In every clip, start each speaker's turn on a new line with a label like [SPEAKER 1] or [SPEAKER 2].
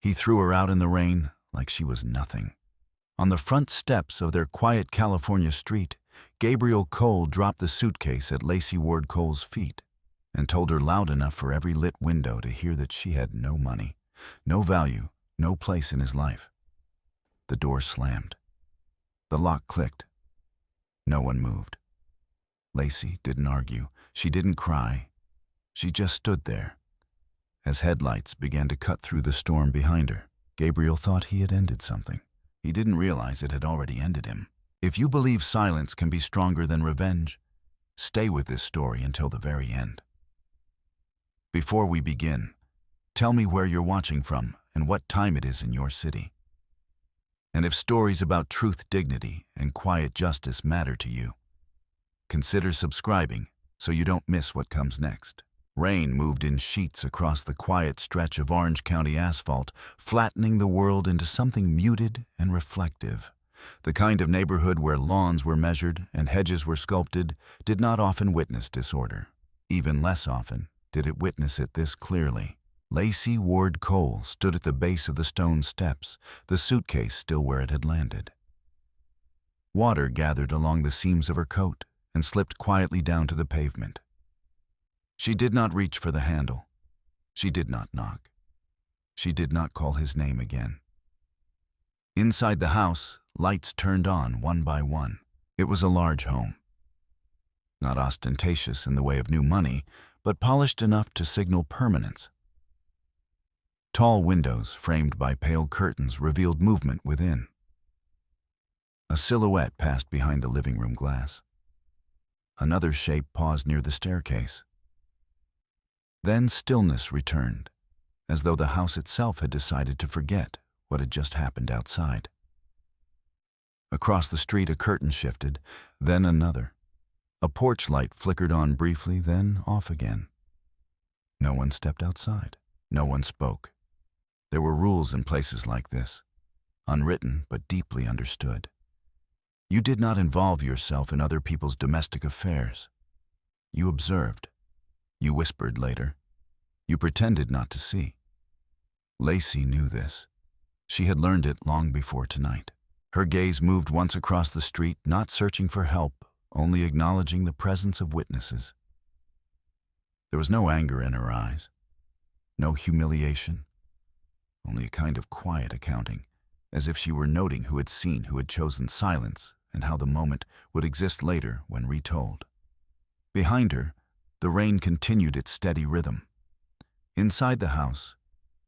[SPEAKER 1] He threw her out in the rain like she was nothing. On the front steps of their quiet California street, Gabriel Cole dropped the suitcase at Lacey Ward Cole's feet and told her loud enough for every lit window to hear that she had no money, no value, no place in his life. The door slammed. The lock clicked. No one moved. Lacey didn't argue. She didn't cry. She just stood there. As headlights began to cut through the storm behind her, Gabriel thought he had ended something. He didn't realize it had already ended him. If you believe silence can be stronger than revenge, stay with this story until the very end. Before we begin, tell me where you're watching from and what time it is in your city. And if stories about truth, dignity, and quiet justice matter to you, consider subscribing so you don't miss what comes next. Rain moved in sheets across the quiet stretch of Orange County asphalt, flattening the world into something muted and reflective. The kind of neighborhood where lawns were measured and hedges were sculpted did not often witness disorder. Even less often did it witness it this clearly. Lacey Ward Cole stood at the base of the stone steps, the suitcase still where it had landed. Water gathered along the seams of her coat and slipped quietly down to the pavement. She did not reach for the handle. She did not knock. She did not call his name again. Inside the house, lights turned on one by one. It was a large home. Not ostentatious in the way of new money, but polished enough to signal permanence. Tall windows framed by pale curtains revealed movement within. A silhouette passed behind the living room glass. Another shape paused near the staircase. Then stillness returned, as though the house itself had decided to forget what had just happened outside. Across the street, a curtain shifted, then another. A porch light flickered on briefly, then off again. No one stepped outside. No one spoke. There were rules in places like this, unwritten but deeply understood. You did not involve yourself in other people's domestic affairs. You observed. You whispered later. You pretended not to see. Lacey knew this. She had learned it long before tonight. Her gaze moved once across the street, not searching for help, only acknowledging the presence of witnesses. There was no anger in her eyes, no humiliation, only a kind of quiet accounting, as if she were noting who had seen, who had chosen silence, and how the moment would exist later when retold. Behind her, the rain continued its steady rhythm. Inside the house,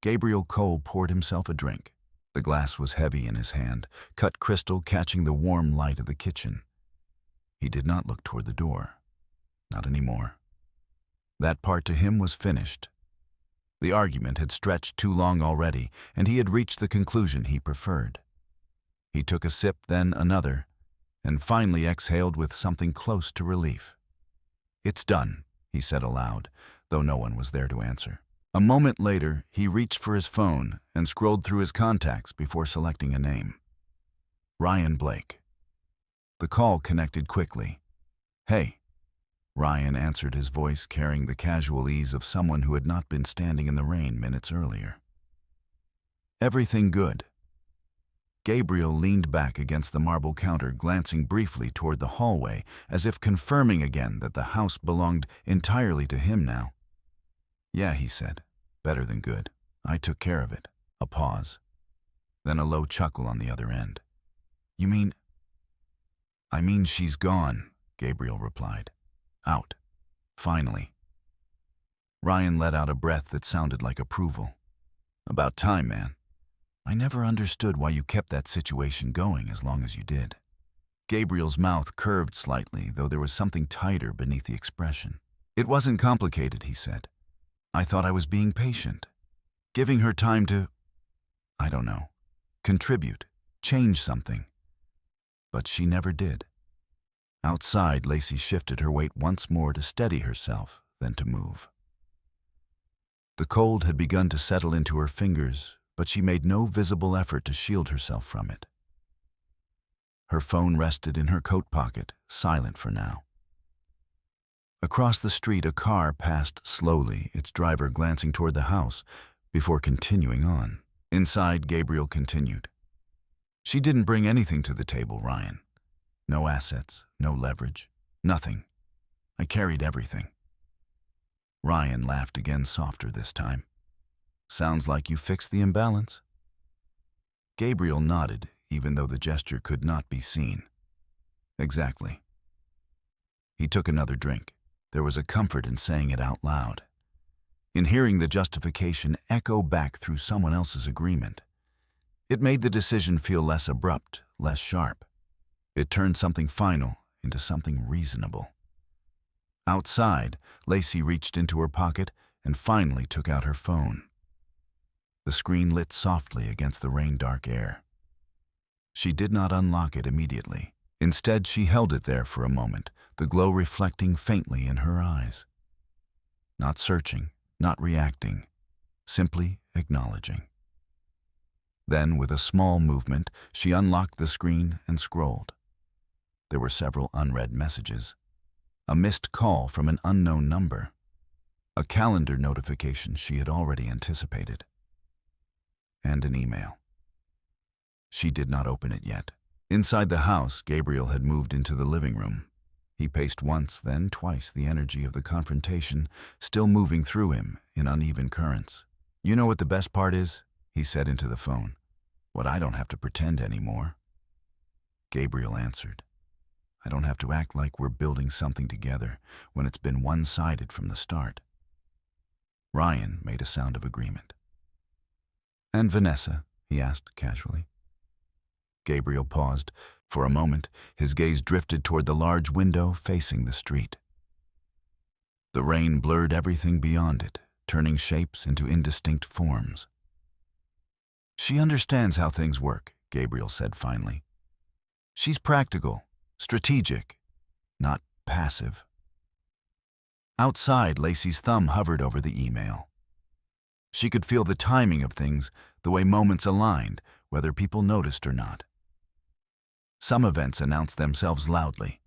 [SPEAKER 1] Gabriel Cole poured himself a drink. The glass was heavy in his hand, cut crystal catching the warm light of the kitchen. He did not look toward the door. Not anymore. That part to him was finished. The argument had stretched too long already, and he had reached the conclusion he preferred. He took a sip, then another, and finally exhaled with something close to relief. "It's done," he said aloud, though no one was there to answer. A moment later, he reached for his phone and scrolled through his contacts before selecting a name. Ryan Blake. The call connected quickly. "Hey." Ryan answered, his voice carrying the casual ease of someone who had not been standing in the rain minutes earlier. "Everything good." Gabriel leaned back against the marble counter, glancing briefly toward the hallway, as if confirming again that the house belonged entirely to him now. "Yeah," he said. "Better than good. I took care of it." A pause. Then a low chuckle on the other end. "You mean—" "I mean she's gone," Gabriel replied. "Out. Finally." Ryan let out a breath that sounded like approval. "About time, man. I never understood why you kept that situation going as long as you did." Gabriel's mouth curved slightly, though there was something tighter beneath the expression. "It wasn't complicated," he said. "I thought I was being patient, giving her time to, I don't know, contribute, change something. But she never did." Outside, Lacey shifted her weight once more to steady herself, then to move. The cold had begun to settle into her fingers, but she made no visible effort to shield herself from it. Her phone rested in her coat pocket, silent for now. Across the street, a car passed slowly, its driver glancing toward the house before continuing on. Inside, Gabriel continued. She didn't bring anything to the table, Ryan. No assets, no leverage, nothing. I carried everything. Ryan laughed again, softer this time. Sounds like you fixed the imbalance. Gabriel nodded, even though the gesture could not be seen. Exactly. He took another drink. There was a comfort in saying it out loud, in hearing the justification echo back through someone else's agreement. It made the decision feel less abrupt, less sharp. It turned something final into something reasonable. Outside, Lacey reached into her pocket and finally took out her phone. The screen lit softly against the rain-dark air. She did not unlock it immediately. Instead, she held it there for a moment, the glow reflecting faintly in her eyes. Not searching, not reacting, simply acknowledging. Then, with a small movement, she unlocked the screen and scrolled. There were several unread messages. A missed call from an unknown number. A calendar notification she had already anticipated. And an email. She did not open it yet. Inside the house, Gabriel had moved into the living room. He paced once, then twice, the energy of the confrontation still moving through him in uneven currents. You know what the best part is? He said into the phone. What I don't have to pretend anymore. Gabriel answered. I don't have to act like we're building something together when it's been one-sided from the start. Ryan made a sound of agreement. And Vanessa? He asked casually. Gabriel paused. For a moment, his gaze drifted toward the large window facing the street. The rain blurred everything beyond it, turning shapes into indistinct forms. She understands how things work, Gabriel said finally. She's practical, strategic, not passive. Outside, Lacey's thumb hovered over the email. She could feel the timing of things, the way moments aligned, whether people noticed or not. Some events announced themselves loudly.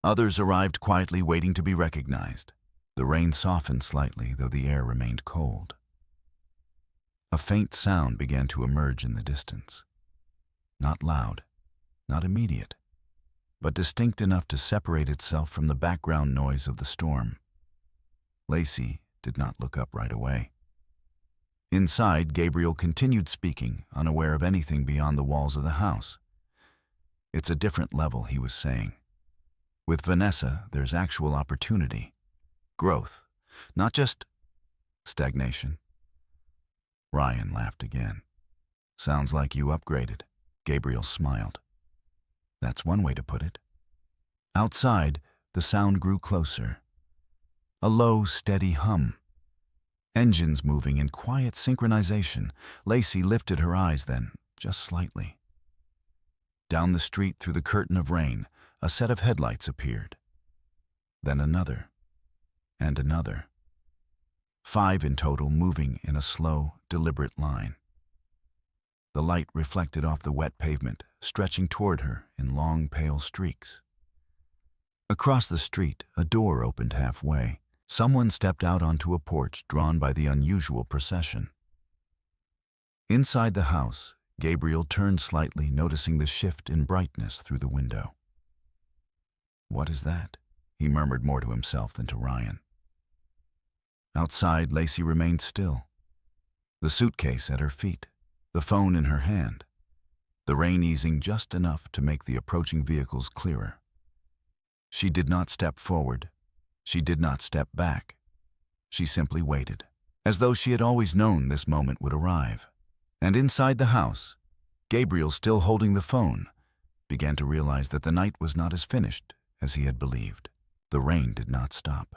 [SPEAKER 1] Others arrived quietly, waiting to be recognized. The rain softened slightly, though the air remained cold. A faint sound began to emerge in the distance. Not loud, not immediate, but distinct enough to separate itself from the background noise of the storm. Lacey did not look up right away. Inside, Gabriel continued speaking, unaware of anything beyond the walls of the house. It's a different level, he was saying. With Vanessa, there's actual opportunity, growth, not just stagnation. Ryan laughed again. Sounds like you upgraded. Gabriel smiled. That's one way to put it. Outside, the sound grew closer. A low, steady hum. Engines moving in quiet synchronization. Lacey lifted her eyes then, just slightly. Down the street through the curtain of rain, a set of headlights appeared. Then another, and another. 5 in total, moving in a slow, deliberate line. The light reflected off the wet pavement, stretching toward her in long, pale streaks. Across the street, a door opened halfway. Someone stepped out onto a porch drawn by the unusual procession. Inside the house, Gabriel turned slightly, noticing the shift in brightness through the window. What is that? He murmured more to himself than to Ryan. Outside, Lacey remained still. The suitcase at her feet, the phone in her hand, the rain easing just enough to make the approaching vehicles clearer. She did not step forward. She did not step back. She simply waited, as though she had always known this moment would arrive. And inside the house, Gabriel, still holding the phone, began to realize that the night was not as finished as he had believed. The rain did not stop.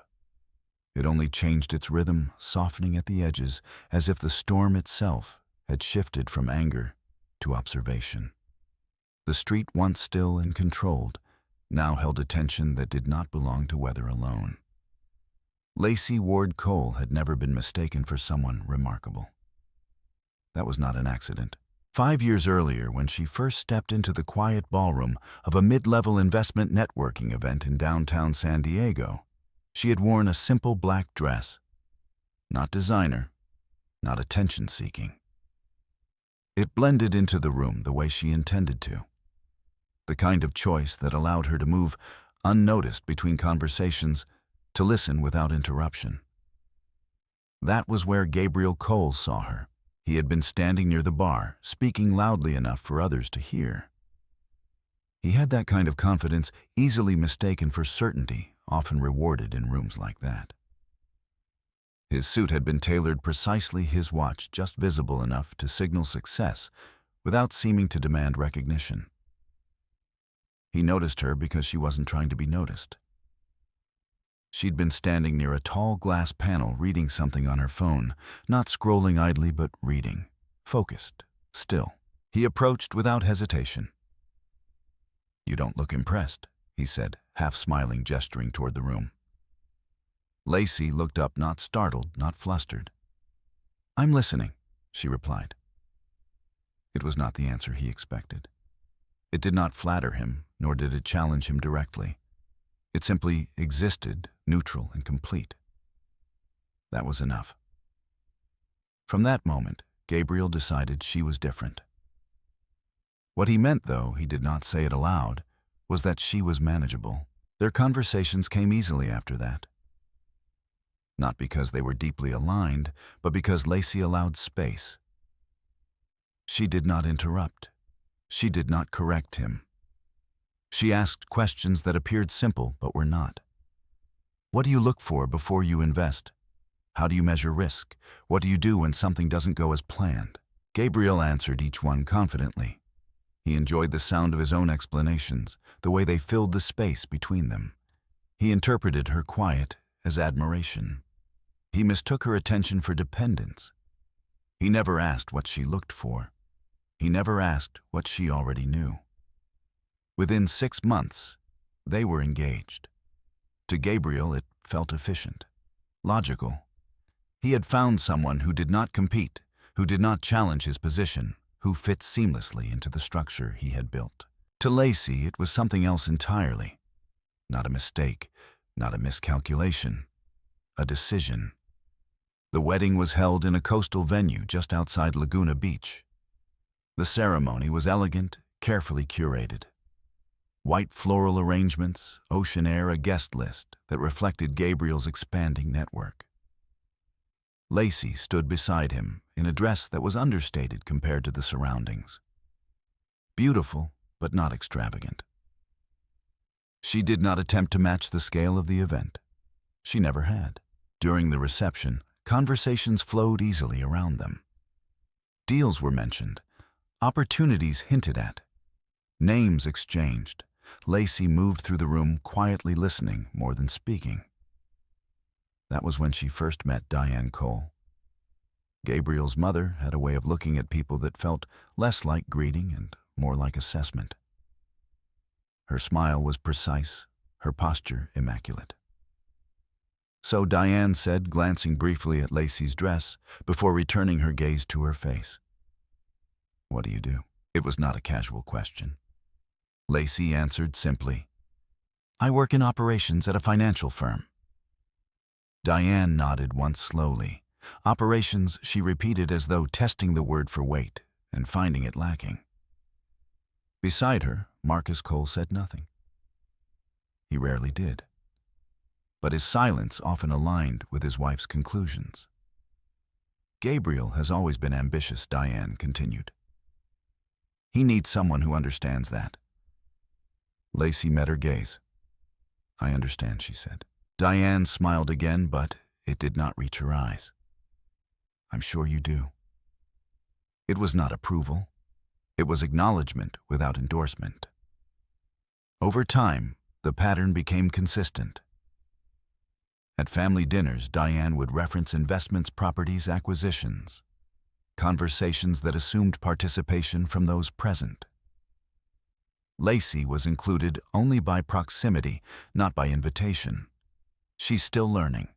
[SPEAKER 1] It only changed its rhythm, softening at the edges, as if the storm itself had shifted from anger to observation. The street, once still and controlled, now held a tension that did not belong to weather alone. Lacey Ward Cole had never been mistaken for someone remarkable. That was not an accident. 5 years earlier, when she first stepped into the quiet ballroom of a mid-level investment networking event in downtown San Diego, she had worn a simple black dress. Not designer, not attention-seeking. It blended into the room the way she intended to, the kind of choice that allowed her to move unnoticed between conversations, to listen without interruption. That was where Gabriel Cole saw her. He had been standing near the bar, speaking loudly enough for others to hear. He had that kind of confidence easily mistaken for certainty, often rewarded in rooms like that. His suit had been tailored precisely his watch, just visible enough to signal success without seeming to demand recognition. He noticed her because she wasn't trying to be noticed. She'd been standing near a tall glass panel reading something on her phone, not scrolling idly but reading, focused, still. He approached without hesitation. "You don't look impressed," he said, half smiling, gesturing toward the room. Lacey looked up, not startled, not flustered. "I'm listening," she replied. It was not the answer he expected. It did not flatter him, nor did it challenge him directly. It simply existed, neutral and complete. That was enough. From that moment, Gabriel decided she was different. What he meant, though he did not say it aloud, was that she was manageable. Their conversations came easily after that. Not because they were deeply aligned, but because Lacey allowed space. She did not interrupt. She did not correct him. She asked questions that appeared simple but were not. What do you look for before you invest? How do you measure risk? What do you do when something doesn't go as planned? Gabriel answered each one confidently. He enjoyed the sound of his own explanations, the way they filled the space between them. He interpreted her quiet as admiration. He mistook her attention for dependence. He never asked what she looked for. He never asked what she already knew. Within 6 months, they were engaged. To Gabriel, it felt efficient, logical. He had found someone who did not compete, who did not challenge his position, who fit seamlessly into the structure he had built. To Lacey, it was something else entirely. Not a mistake, not a miscalculation, a decision. The wedding was held in a coastal venue just outside Laguna Beach. The ceremony was elegant, carefully curated. White floral arrangements, ocean air, a guest list that reflected Gabriel's expanding network. Lacey stood beside him in a dress that was understated compared to the surroundings. Beautiful, but not extravagant. She did not attempt to match the scale of the event. She never had. During the reception, conversations flowed easily around them. Deals were mentioned, opportunities hinted at, names exchanged. Lacey moved through the room quietly listening more than speaking. That was when she first met Diane Cole. Gabriel's mother had a way of looking at people that felt less like greeting and more like assessment. Her smile was precise, her posture immaculate. So Diane said, glancing briefly at Lacey's dress before returning her gaze to her face. "What do you do?" It was not a casual question. Lacey answered simply, "I work in operations at a financial firm." Diane nodded once slowly. Operations, she repeated as though testing the word for weight and finding it lacking. Beside her, Marcus Cole said nothing. He rarely did. But his silence often aligned with his wife's conclusions. "Gabriel has always been ambitious," Diane continued. "He needs someone who understands that." Lacey met her gaze. "I understand," she said. Diane smiled again, but it did not reach her eyes. "I'm sure you do." It was not approval. It was acknowledgement without endorsement. Over time, the pattern became consistent. At family dinners, Diane would reference investments, properties, acquisitions, conversations that assumed participation from those present. Lacey was included only by proximity, not by invitation. "She's still learning."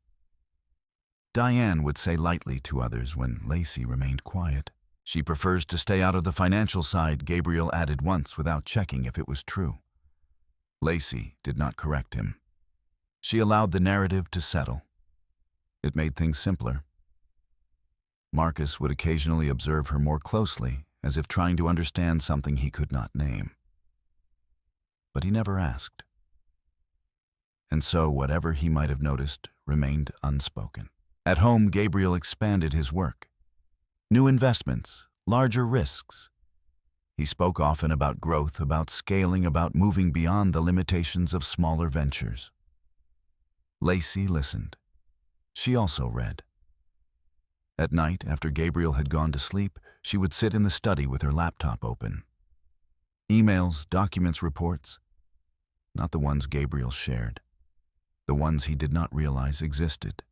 [SPEAKER 1] Diane would say lightly to others when Lacey remained quiet. "She prefers to stay out of the financial side," Gabriel added once without checking if it was true. Lacey did not correct him. She allowed the narrative to settle. It made things simpler. Marcus would occasionally observe her more closely as if trying to understand something he could not name. But he never asked. And so whatever he might have noticed remained unspoken. At home, Gabriel expanded his work. New investments, larger risks. He spoke often about growth, about scaling, about moving beyond the limitations of smaller ventures. Lacey listened. She also read. At night, after Gabriel had gone to sleep, she would sit in the study with her laptop open. Emails, documents, reports. Not the ones Gabriel shared. The ones he did not realize existed.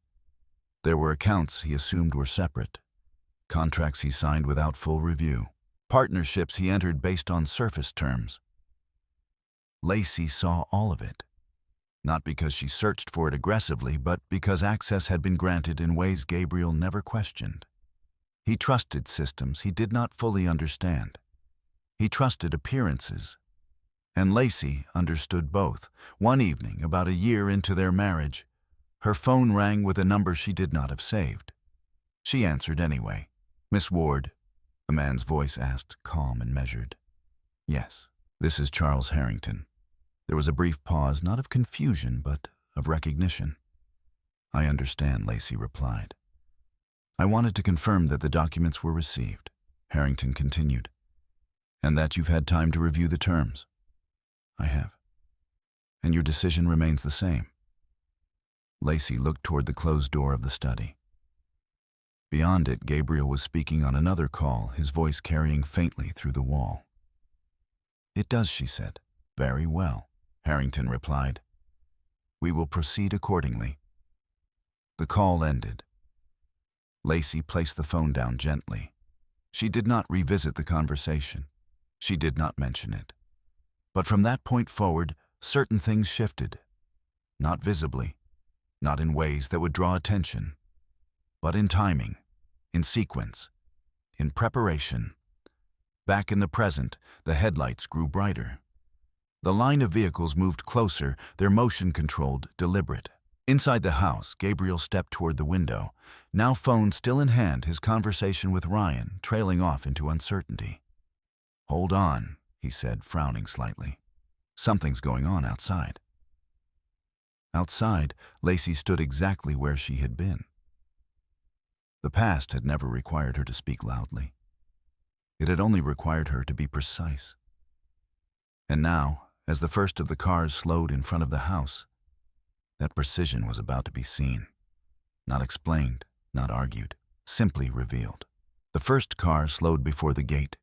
[SPEAKER 1] There were accounts he assumed were separate. Contracts he signed without full review. Partnerships he entered based on surface terms. Lacey saw all of it. Not because she searched for it aggressively, but because access had been granted in ways Gabriel never questioned. He trusted systems he did not fully understand. He trusted appearances. And Lacey understood both. One evening, about a year into their marriage, her phone rang with a number she did not have saved. She answered anyway. "Miss Ward," a man's voice asked, calm and measured. "Yes, this is Charles Harrington." There was a brief pause, not of confusion, but of recognition. "I understand," Lacey replied. "I wanted to confirm that the documents were received," Harrington continued, "and that you've had time to review the terms." "I have." "And your decision remains the same?" Lacey looked toward the closed door of the study. Beyond it, Gabriel was speaking on another call, his voice carrying faintly through the wall. "It does," she said. "Very well," Harrington replied. "We will proceed accordingly." The call ended. Lacey placed the phone down gently. She did not revisit the conversation. She did not mention it. But from that point forward, certain things shifted. Not visibly, not in ways that would draw attention, but in timing, in sequence, in preparation. Back in the present, the headlights grew brighter. The line of vehicles moved closer, their motion controlled, deliberate. Inside the house, Gabriel stepped toward the window, now phone still in hand, his conversation with Ryan trailing off into uncertainty. "Hold on," he said, frowning slightly. "Something's going on outside." Outside, Lacey stood exactly where she had been. The past had never required her to speak loudly. It had only required her to be precise. And now, as the first of the cars slowed in front of the house, that precision was about to be seen. Not explained, not argued, simply revealed. The first car slowed before the gate,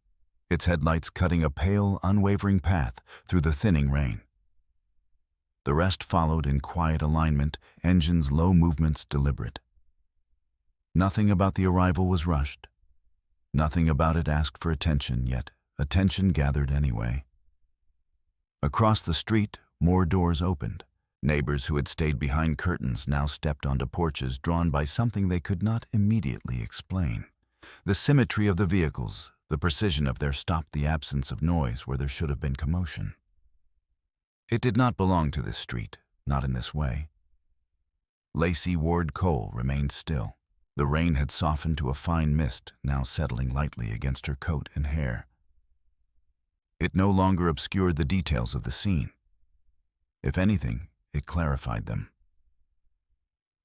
[SPEAKER 1] its headlights cutting a pale, unwavering path through the thinning rain. The rest followed in quiet alignment, engines' low movements deliberate. Nothing about the arrival was rushed. Nothing about it asked for attention, yet attention gathered anyway. Across the street, more doors opened. Neighbors who had stayed behind curtains now stepped onto porches drawn by something they could not immediately explain. The symmetry of the vehicles, the precision of their stop, the absence of noise where there should have been commotion. It did not belong to this street, not in this way. Lacey Ward Cole remained still. The rain had softened to a fine mist, now settling lightly against her coat and hair. It no longer obscured the details of the scene. If anything, it clarified them.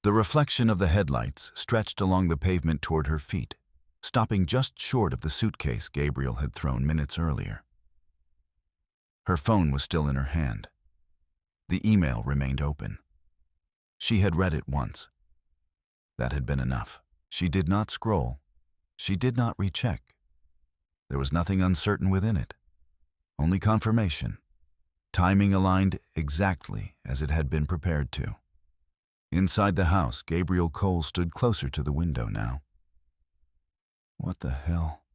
[SPEAKER 1] The reflection of the headlights stretched along the pavement toward her feet, stopping just short of the suitcase Gabriel had thrown minutes earlier. Her phone was still in her hand. The email remained open. She had read it once. That had been enough. She did not scroll. She did not recheck. There was nothing uncertain within it. Only confirmation. Timing aligned exactly as it had been prepared to. Inside the house, Gabriel Cole stood closer to the window now. "What the hell?"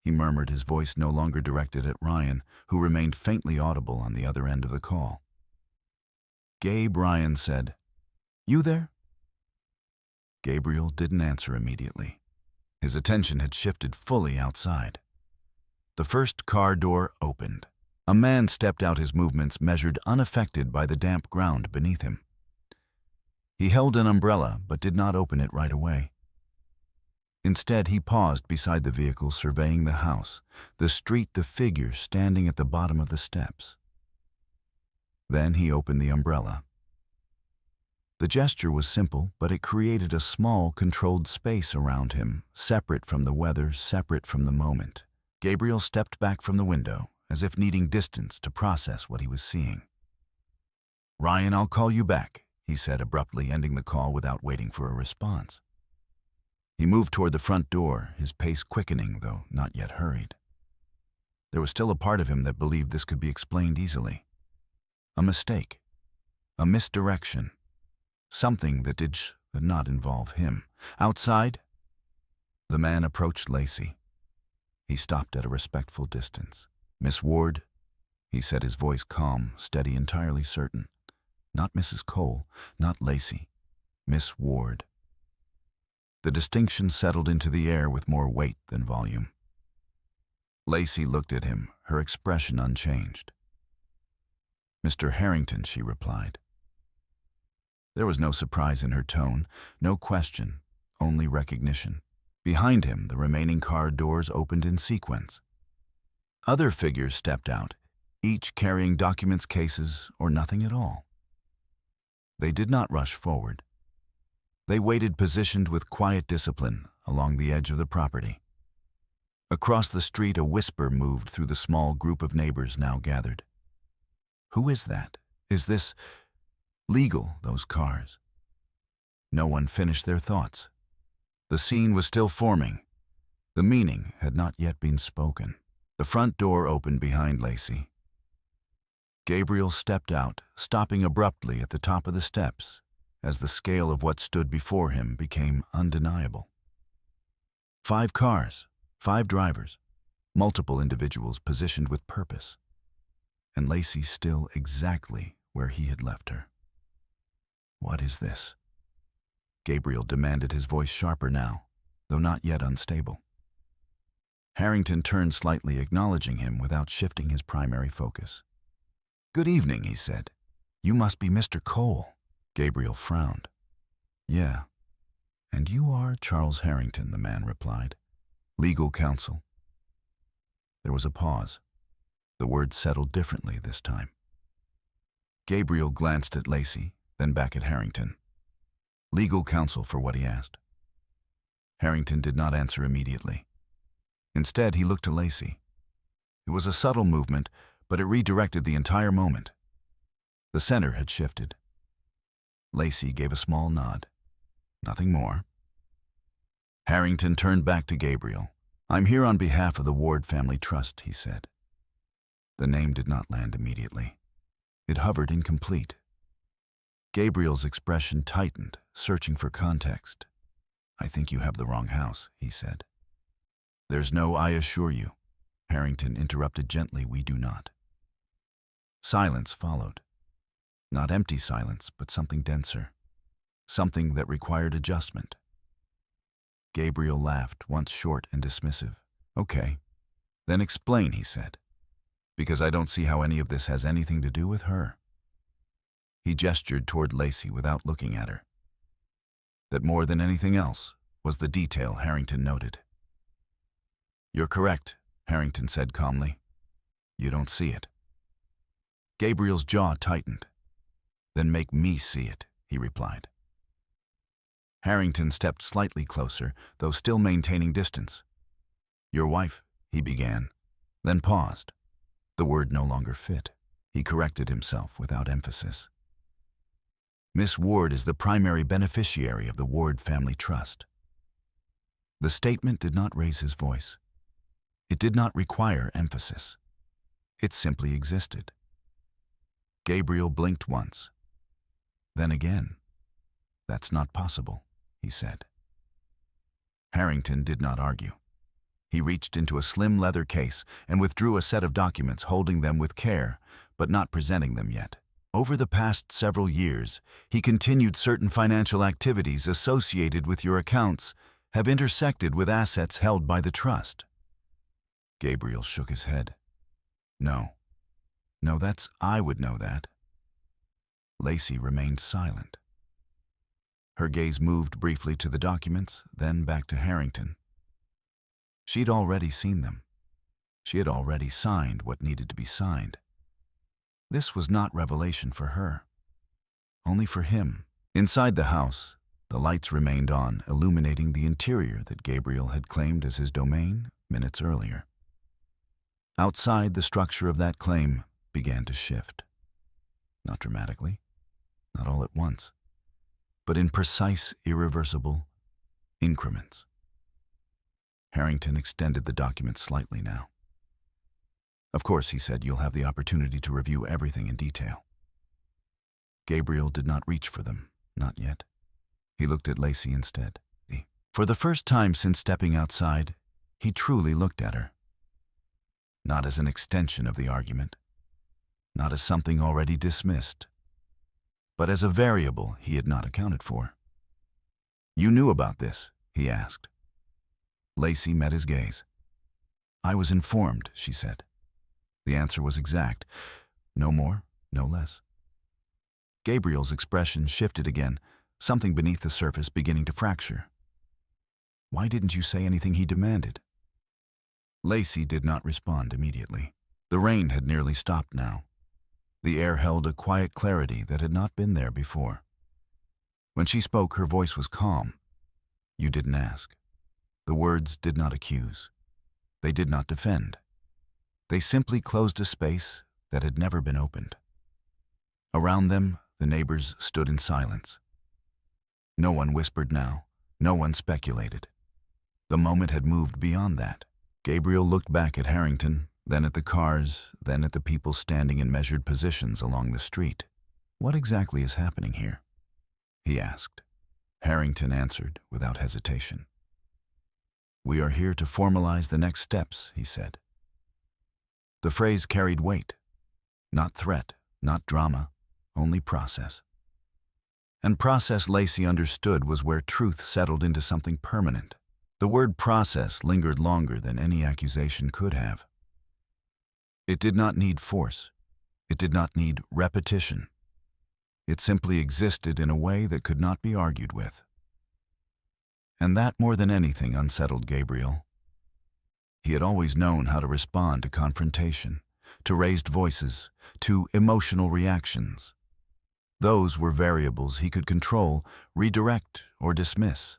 [SPEAKER 1] he murmured, his voice no longer directed at Ryan, who remained faintly audible on the other end of the call. "Gabe," Ryan said. "You there?" Gabriel didn't answer immediately. His attention had shifted fully outside. The first car door opened. A man stepped out, his movements measured, unaffected by the damp ground beneath him. He held an umbrella but did not open it right away. Instead, he paused beside the vehicle, surveying the house, the street, the figure standing at the bottom of the steps. Then he opened the umbrella. The gesture was simple, but it created a small, controlled space around him, separate from the weather, separate from the moment. Gabriel stepped back from the window, as if needing distance to process what he was seeing. "Ryan, I'll call you back," he said, abruptly ending the call without waiting for a response. He moved toward the front door, his pace quickening, though not yet hurried. There was still a part of him that believed this could be explained easily. A mistake. A misdirection. Something that did not involve him. Outside, the man approached Lacey. He stopped at a respectful distance. "Miss Ward," he said, his voice calm, steady, entirely certain. Not Mrs. Cole, not Lacey. Miss Ward. The distinction settled into the air with more weight than volume. Lacey looked at him, her expression unchanged. "Mr. Harrington," she replied. There was no surprise in her tone, no question, only recognition. Behind him, the remaining car doors opened in sequence. Other figures stepped out, each carrying documents, cases, or nothing at all. They did not rush forward. They waited, positioned with quiet discipline along the edge of the property. Across the street, a whisper moved through the small group of neighbors now gathered. "Who is that? Is this legal, those cars?" No one finished their thoughts. The scene was still forming. The meaning had not yet been spoken. The front door opened behind Lacey. Gabriel stepped out, stopping abruptly at the top of the steps as the scale of what stood before him became undeniable. 5 cars, 5 drivers, multiple individuals positioned with purpose, and Lacey still exactly where he had left her. "What is this?" Gabriel demanded, his voice sharper now, though not yet unstable. Harrington turned slightly, acknowledging him without shifting his primary focus. "Good evening," he said. "You must be Mr. Cole." Gabriel frowned. "Yeah. And you are Charles Harrington," the man replied. "Legal counsel." There was a pause. The words settled differently this time. Gabriel glanced at Lacey, then back at Harrington. "Legal counsel for what?" he asked. Harrington did not answer immediately. Instead, he looked to Lacey. It was a subtle movement, but it redirected the entire moment. The center had shifted. Lacey gave a small nod. Nothing more. Harrington turned back to Gabriel. "I'm here on behalf of the Ward Family Trust," he said. The name did not land immediately. It hovered incomplete. Gabriel's expression tightened, searching for context. "I think you have the wrong house," he said. "There's no I assure you," Harrington interrupted gently. "We do not." Silence followed. Not empty silence, but something denser. Something that required adjustment. Gabriel laughed, once short and dismissive. "Okay. Then explain," he said. "Because I don't see how any of this has anything to do with her." He gestured toward Lacey without looking at her. That more than anything else was the detail Harrington noted. "You're correct," Harrington said calmly. "You don't see it." Gabriel's jaw tightened. "Then make me see it," he replied. Harrington stepped slightly closer, though still maintaining distance. "Your wife," he began, then paused. The word no longer fit. He corrected himself without emphasis. "Miss Ward is the primary beneficiary of the Ward Family Trust." The statement did not raise his voice. It did not require emphasis. It simply existed. Gabriel blinked once. Then again. "That's not possible," he said. Harrington did not argue. He reached into a slim leather case and withdrew a set of documents, holding them with care, but not presenting them yet. "Over the past several years, he continued certain financial activities associated with your accounts have intersected with assets held by the trust." Gabriel shook his head. No, that's I would know that." Lacey remained silent. Her gaze moved briefly to the documents, then back to Harrington. She'd already seen them. She had already signed what needed to be signed. This was not revelation for her, only for him. Inside the house, the lights remained on, illuminating the interior that Gabriel had claimed as his domain minutes earlier. Outside, the structure of that claim began to shift. Not dramatically, not all at once, but in precise, irreversible increments. Harrington extended the document slightly now. Of course, he said, you'll have the opportunity to review everything in detail. Gabriel did not reach for them, not yet. He looked at Lacey instead. For the first time since stepping outside, he truly looked at her. Not as an extension of the argument, not as something already dismissed, but as a variable he had not accounted for. You knew about this, he asked. Lacey met his gaze. I was informed, she said. The answer was exact. No more, no less. Gabriel's expression shifted again, something beneath the surface beginning to fracture. Why didn't you say anything he demanded? Lacey did not respond immediately. The rain had nearly stopped now. The air held a quiet clarity that had not been there before. When she spoke, her voice was calm. You didn't ask. The words did not accuse. They did not defend. They simply closed a space that had never been opened. Around them, the neighbors stood in silence. No one whispered now. No one speculated. The moment had moved beyond that. Gabriel looked back at Harrington, then at the cars, then at the people standing in measured positions along the street. What exactly is happening here? He asked. Harrington answered without hesitation. We are here to formalize the next steps, he said. The phrase carried weight. Not threat, not drama, only process. And process, Lacey understood, was where truth settled into something permanent. The word process lingered longer than any accusation could have. It did not need force. It did not need repetition. It simply existed in a way that could not be argued with. And that, more than anything, unsettled Gabriel. He had always known how to respond to confrontation, to raised voices, to emotional reactions. Those were variables he could control, redirect, or dismiss.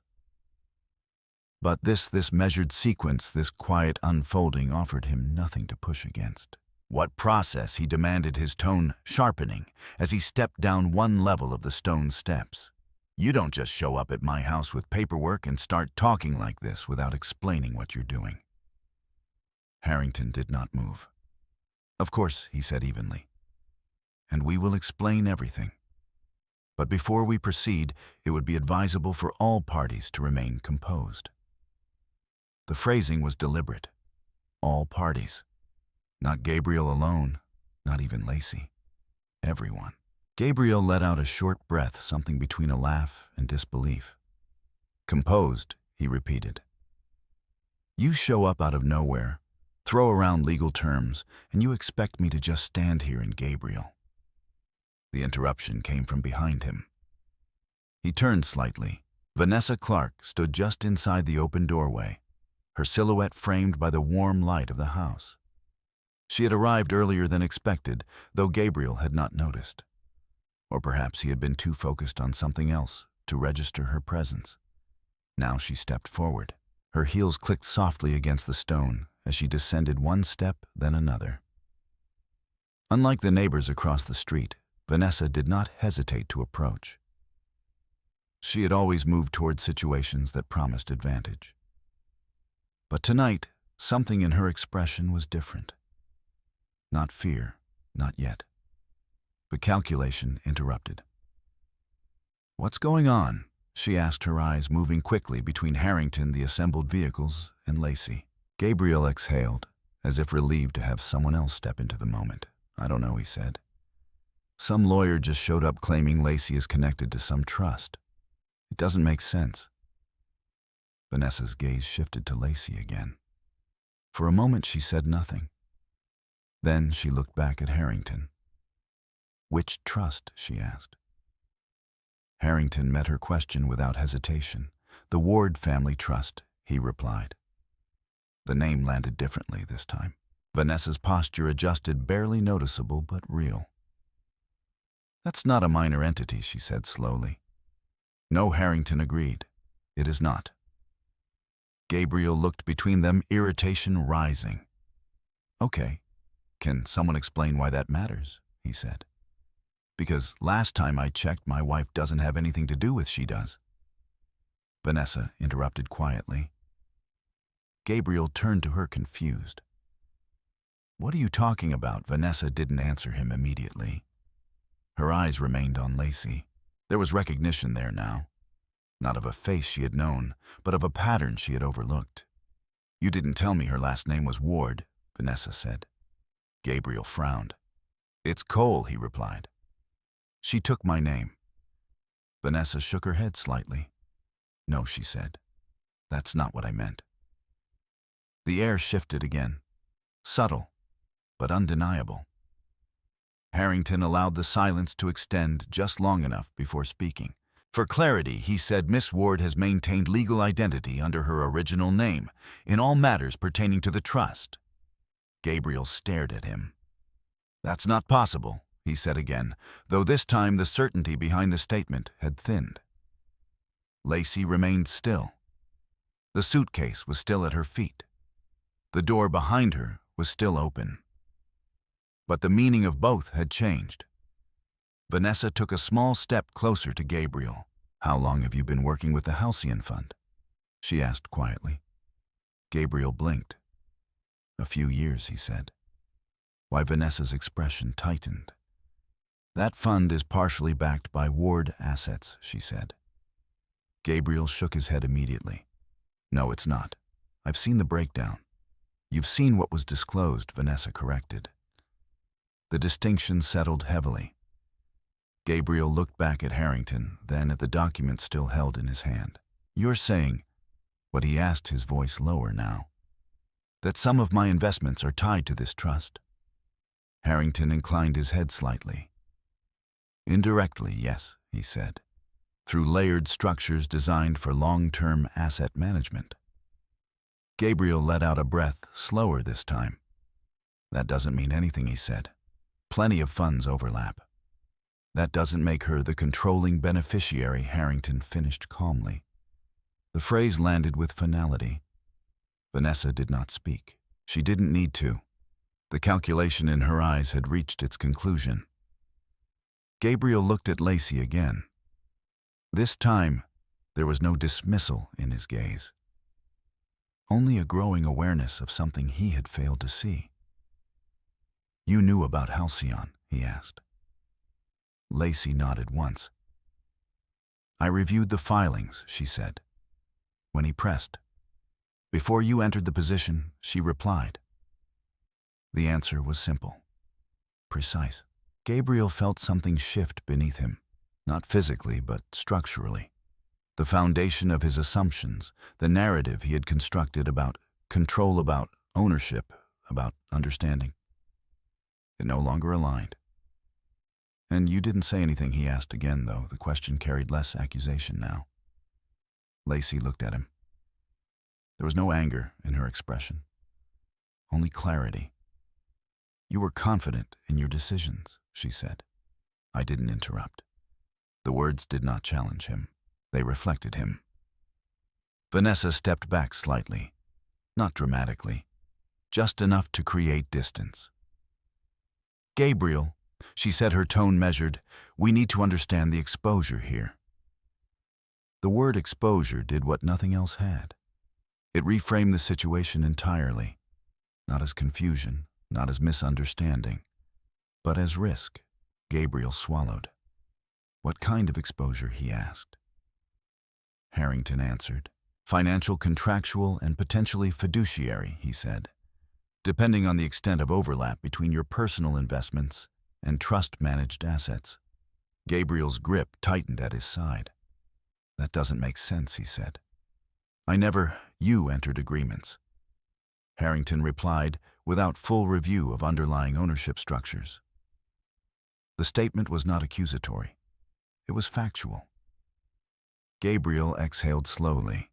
[SPEAKER 1] But this measured sequence, this quiet unfolding, offered him nothing to push against. What process, he demanded, his tone sharpening as he stepped down one level of the stone steps. You don't just show up at my house with paperwork and start talking like this without explaining what you're doing. Harrington did not move. Of course, he said evenly. And we will explain everything. But before we proceed, it would be advisable for all parties to remain composed. The phrasing was deliberate. All parties. Not Gabriel alone, not even Lacey. Everyone. Gabriel let out a short breath, something between a laugh and disbelief. Composed, he repeated. You show up out of nowhere, throw around legal terms, and you expect me to just stand here in Gabriel. The interruption came from behind him. He turned slightly. Vanessa Clark stood just inside the open doorway, her silhouette framed by the warm light of the house. She had arrived earlier than expected, though Gabriel had not noticed. Or perhaps he had been too focused on something else to register her presence. Now she stepped forward. Her heels clicked softly against the stone as she descended one step, then another. Unlike the neighbors across the street, Vanessa did not hesitate to approach. She had always moved toward situations that promised advantage. But tonight, something in her expression was different. Not fear, not yet. But calculation interrupted. What's going on? She asked, her eyes moving quickly between Harrington, the assembled vehicles, and Lacey. Gabriel exhaled, as if relieved to have someone else step into the moment. I don't know, he said. Some lawyer just showed up claiming Lacey is connected to some trust. It doesn't make sense. Vanessa's gaze shifted to Lacey again. For a moment she said nothing. Then she looked back at Harrington. Which trust? She asked. Harrington met her question without hesitation. The Ward Family Trust, he replied. The name landed differently this time. Vanessa's posture adjusted, barely noticeable but real. That's not a minor entity, she said slowly. No, Harrington agreed. It is not. Gabriel looked between them, irritation rising. Okay, can someone explain why that matters? He said. Because last time I checked, my wife doesn't have anything to do with she does. Vanessa interrupted quietly. Gabriel turned to her confused. What are you talking about? Vanessa didn't answer him immediately. Her eyes remained on Lacey. There was recognition there now. Not of a face she had known, but of a pattern she had overlooked. You didn't tell me her last name was Ward, Vanessa said. Gabriel frowned. It's Cole, he replied. She took my name. Vanessa shook her head slightly. No, she said. That's not what I meant. The air shifted again. Subtle, but undeniable. Harrington allowed the silence to extend just long enough before speaking. For clarity, he said Miss Ward has maintained legal identity under her original name in all matters pertaining to the trust. Gabriel stared at him. That's not possible, he said again, though this time the certainty behind the statement had thinned. Lacey remained still. The suitcase was still at her feet. The door behind her was still open. But the meaning of both had changed. Vanessa took a small step closer to Gabriel. How long have you been working with the Halcyon Fund? She asked quietly. Gabriel blinked. A few years, he said. Why, Vanessa's expression tightened. That fund is partially backed by Ward assets, she said. Gabriel shook his head immediately. No, it's not. I've seen the breakdown. You've seen what was disclosed, Vanessa corrected. The distinction settled heavily. Gabriel looked back at Harrington, then at the document still held in his hand. You're saying, what he asked, his voice lower now, that some of my investments are tied to this trust? Harrington inclined his head slightly. Indirectly, yes, he said, through layered structures designed for long-term asset management. Gabriel let out a breath, slower this time. That doesn't mean anything, he said. Plenty of funds overlap. That doesn't make her the controlling beneficiary, Harrington finished calmly. The phrase landed with finality. Vanessa did not speak. She didn't need to. The calculation in her eyes had reached its conclusion. Gabriel looked at Lacey again. This time, there was no dismissal in his gaze. Only a growing awareness of something he had failed to see. You knew about Halcyon, he asked. Lacey nodded once. I reviewed the filings, she said. When he pressed, before you entered the position, she replied. The answer was simple, precise. Gabriel felt something shift beneath him, not physically but structurally. The foundation of his assumptions, the narrative he had constructed about control, about ownership, about understanding. It no longer aligned. And you didn't say anything, he asked again, though the question carried less accusation now. Lacey looked at him. There was no anger in her expression, only clarity. You were confident in your decisions, she said. I didn't interrupt. The words did not challenge him. They reflected him. Vanessa stepped back slightly, not dramatically, just enough to create distance. Gabriel, she said, her tone measured, we need to understand the exposure here. The word exposure did what nothing else had. It reframed the situation entirely, not as confusion, not as misunderstanding, but as risk. Gabriel swallowed. What kind of exposure, he asked. Harrington answered. Financial, contractual, and potentially fiduciary, he said, depending on the extent of overlap between your personal investments and trust-managed assets. Gabriel's grip tightened at his side. That doesn't make sense, he said. You entered agreements. Harrington replied without full review of underlying ownership structures. The statement was not accusatory. It was factual. Gabriel exhaled slowly.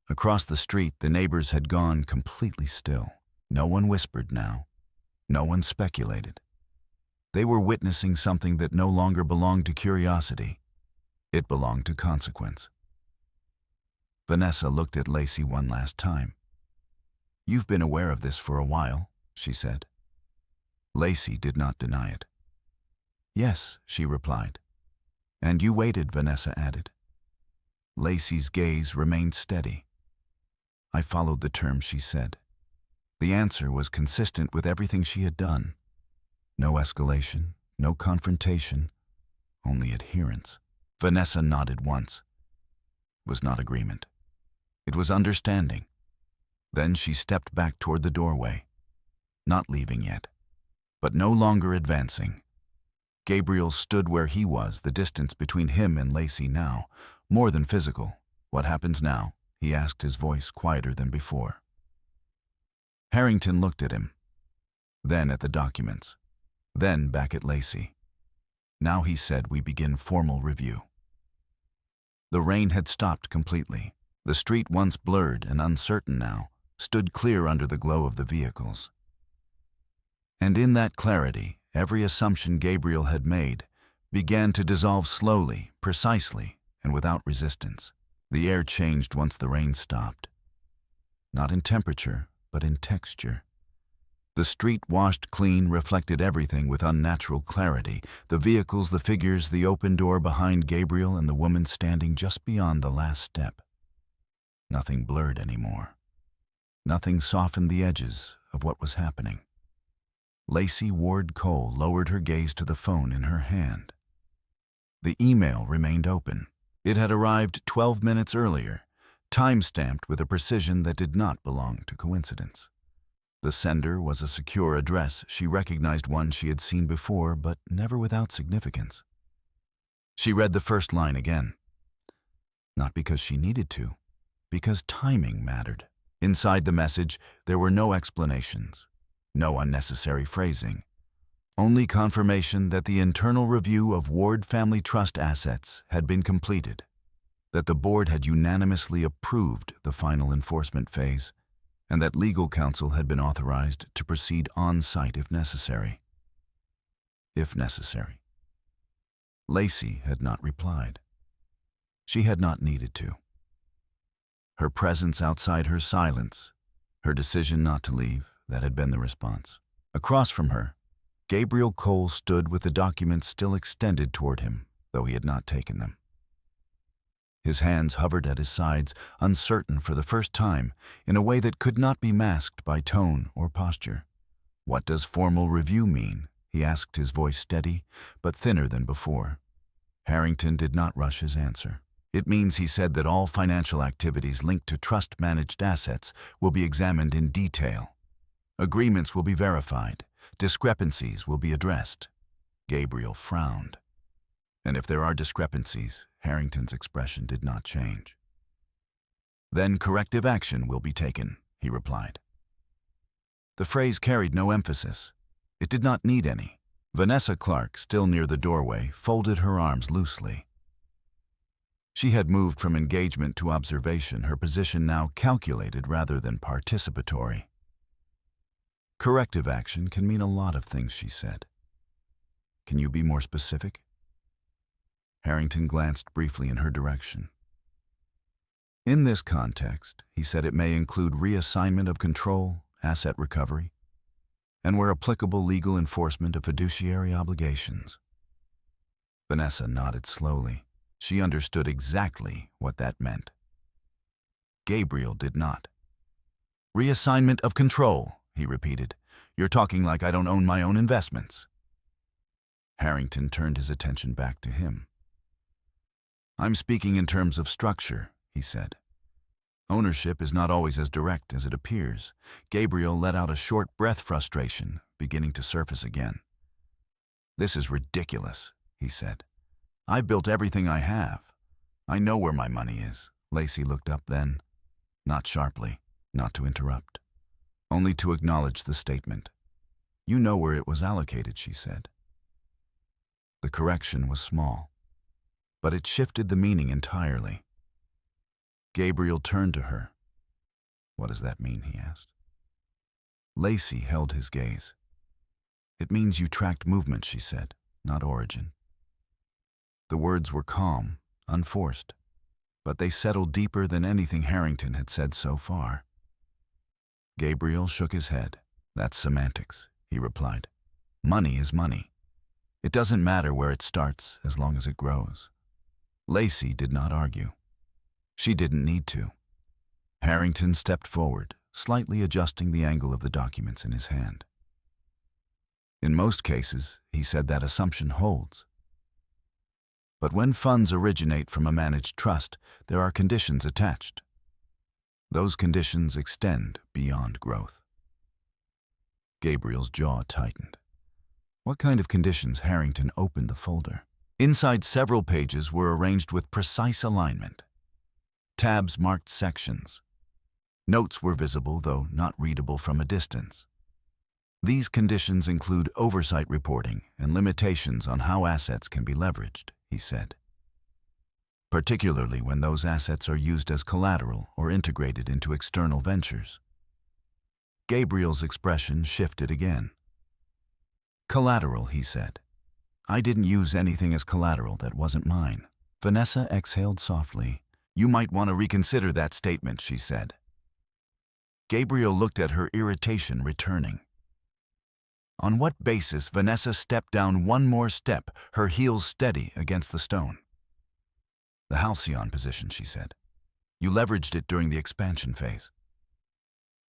[SPEAKER 1] Across the street, the neighbors had gone completely still. No one whispered now. No one speculated. They were witnessing something that no longer belonged to curiosity. It belonged to consequence. Vanessa looked at Lacey one last time. "You've been aware of this for a while," she said. Lacey did not deny it. "Yes," she replied. "And you waited," Vanessa added. Lacey's gaze remained steady. "I followed the terms," she said. The answer was consistent with everything she had done. No escalation, no confrontation, only adherence. Vanessa nodded once. It was not agreement. It was understanding. Then she stepped back toward the doorway, not leaving yet, but no longer advancing. Gabriel stood where he was, the distance between him and Lacey now, more than physical. "What happens now?" he asked, his voice quieter than before. Harrington looked at him, then at the documents, then back at Lacey. Now he said, "We begin formal review." The rain had stopped completely. The street, once blurred and uncertain now, stood clear under the glow of the vehicles. And in that clarity, every assumption Gabriel had made began to dissolve slowly, precisely, and without resistance. The air changed once the rain stopped. Not in temperature, but in texture. The street, washed clean, reflected everything with unnatural clarity. The vehicles, the figures, the open door behind Gabriel, and the woman standing just beyond the last step. Nothing blurred anymore. Nothing softened the edges of what was happening. Lacey Ward Cole lowered her gaze to the phone in her hand. The email remained open. It had arrived 12 minutes earlier, time-stamped with a precision that did not belong to coincidence. The sender was a secure address. She recognized one she had seen before, but never without significance. She read the first line again. Not because she needed to, because timing mattered. Inside the message, there were no explanations, no unnecessary phrasing, only confirmation that the internal review of Ward Family Trust assets had been completed, that the board had unanimously approved the final enforcement phase, and that legal counsel had been authorized to proceed on-site if necessary. If necessary. Lacey had not replied. She had not needed to. Her presence outside her silence, her decision not to leave, that had been the response. Across from her, Gabriel Cole stood with the documents still extended toward him, though he had not taken them. His hands hovered at his sides, uncertain for the first time, in a way that could not be masked by tone or posture. "What does formal review mean?" he asked, his voice steady, but thinner than before. Harrington did not rush his answer. "It means," he said, "that all financial activities linked to trust-managed assets will be examined in detail. Agreements will be verified. Discrepancies will be addressed." Gabriel frowned. "And if there are discrepancies," Harrington's expression did not change. "Then corrective action will be taken," he replied. The phrase carried no emphasis. It did not need any. Vanessa Clark, still near the doorway, folded her arms loosely. She had moved from engagement to observation, her position now calculated rather than participatory. "Corrective action can mean a lot of things," she said. "Can you be more specific?" Harrington glanced briefly in her direction. "In this context," he said, "it may include reassignment of control, asset recovery, and where applicable, legal enforcement of fiduciary obligations." Vanessa nodded slowly. She understood exactly what that meant. Gabriel did not. "Reassignment of control," he repeated. "You're talking like I don't own my own investments." Harrington turned his attention back to him. "I'm speaking in terms of structure," he said. "Ownership is not always as direct as it appears." Gabriel let out a short breath, frustration beginning to surface again. "This is ridiculous," he said. "I've built everything I have. I know where my money is." Lacey looked up then, not sharply, not to interrupt, only to acknowledge the statement. "You know where it was allocated," she said. The correction was small, but it shifted the meaning entirely. Gabriel turned to her. "What does that mean?" he asked. Lacey held his gaze. "It means you tracked movement," she said, "not origin." The words were calm, unforced, but they settled deeper than anything Harrington had said so far. Gabriel shook his head. "That's semantics," he replied. "Money is money. It doesn't matter where it starts as long as it grows." Lacey did not argue. She didn't need to. Harrington stepped forward, slightly adjusting the angle of the documents in his hand. "In most cases," he said, "that assumption holds. But when funds originate from a managed trust, there are conditions attached. Those conditions extend beyond growth." Gabriel's jaw tightened. What kind of conditions? Harrington opened the folder. Inside, several pages were arranged with precise alignment. Tabs marked sections. Notes were visible, though not readable from a distance. These conditions include oversight reporting and limitations on how assets can be leveraged, he said, particularly when those assets are used as collateral or integrated into external ventures. Gabriel's expression shifted again. "Collateral," he said. "I didn't use anything as collateral that wasn't mine." Vanessa exhaled softly. "You might want to reconsider that statement," she said. Gabriel looked at her, irritation returning. On what basis? Vanessa stepped down one more step, her heels steady against the stone. "The halcyon position," she said. "You leveraged it during the expansion phase."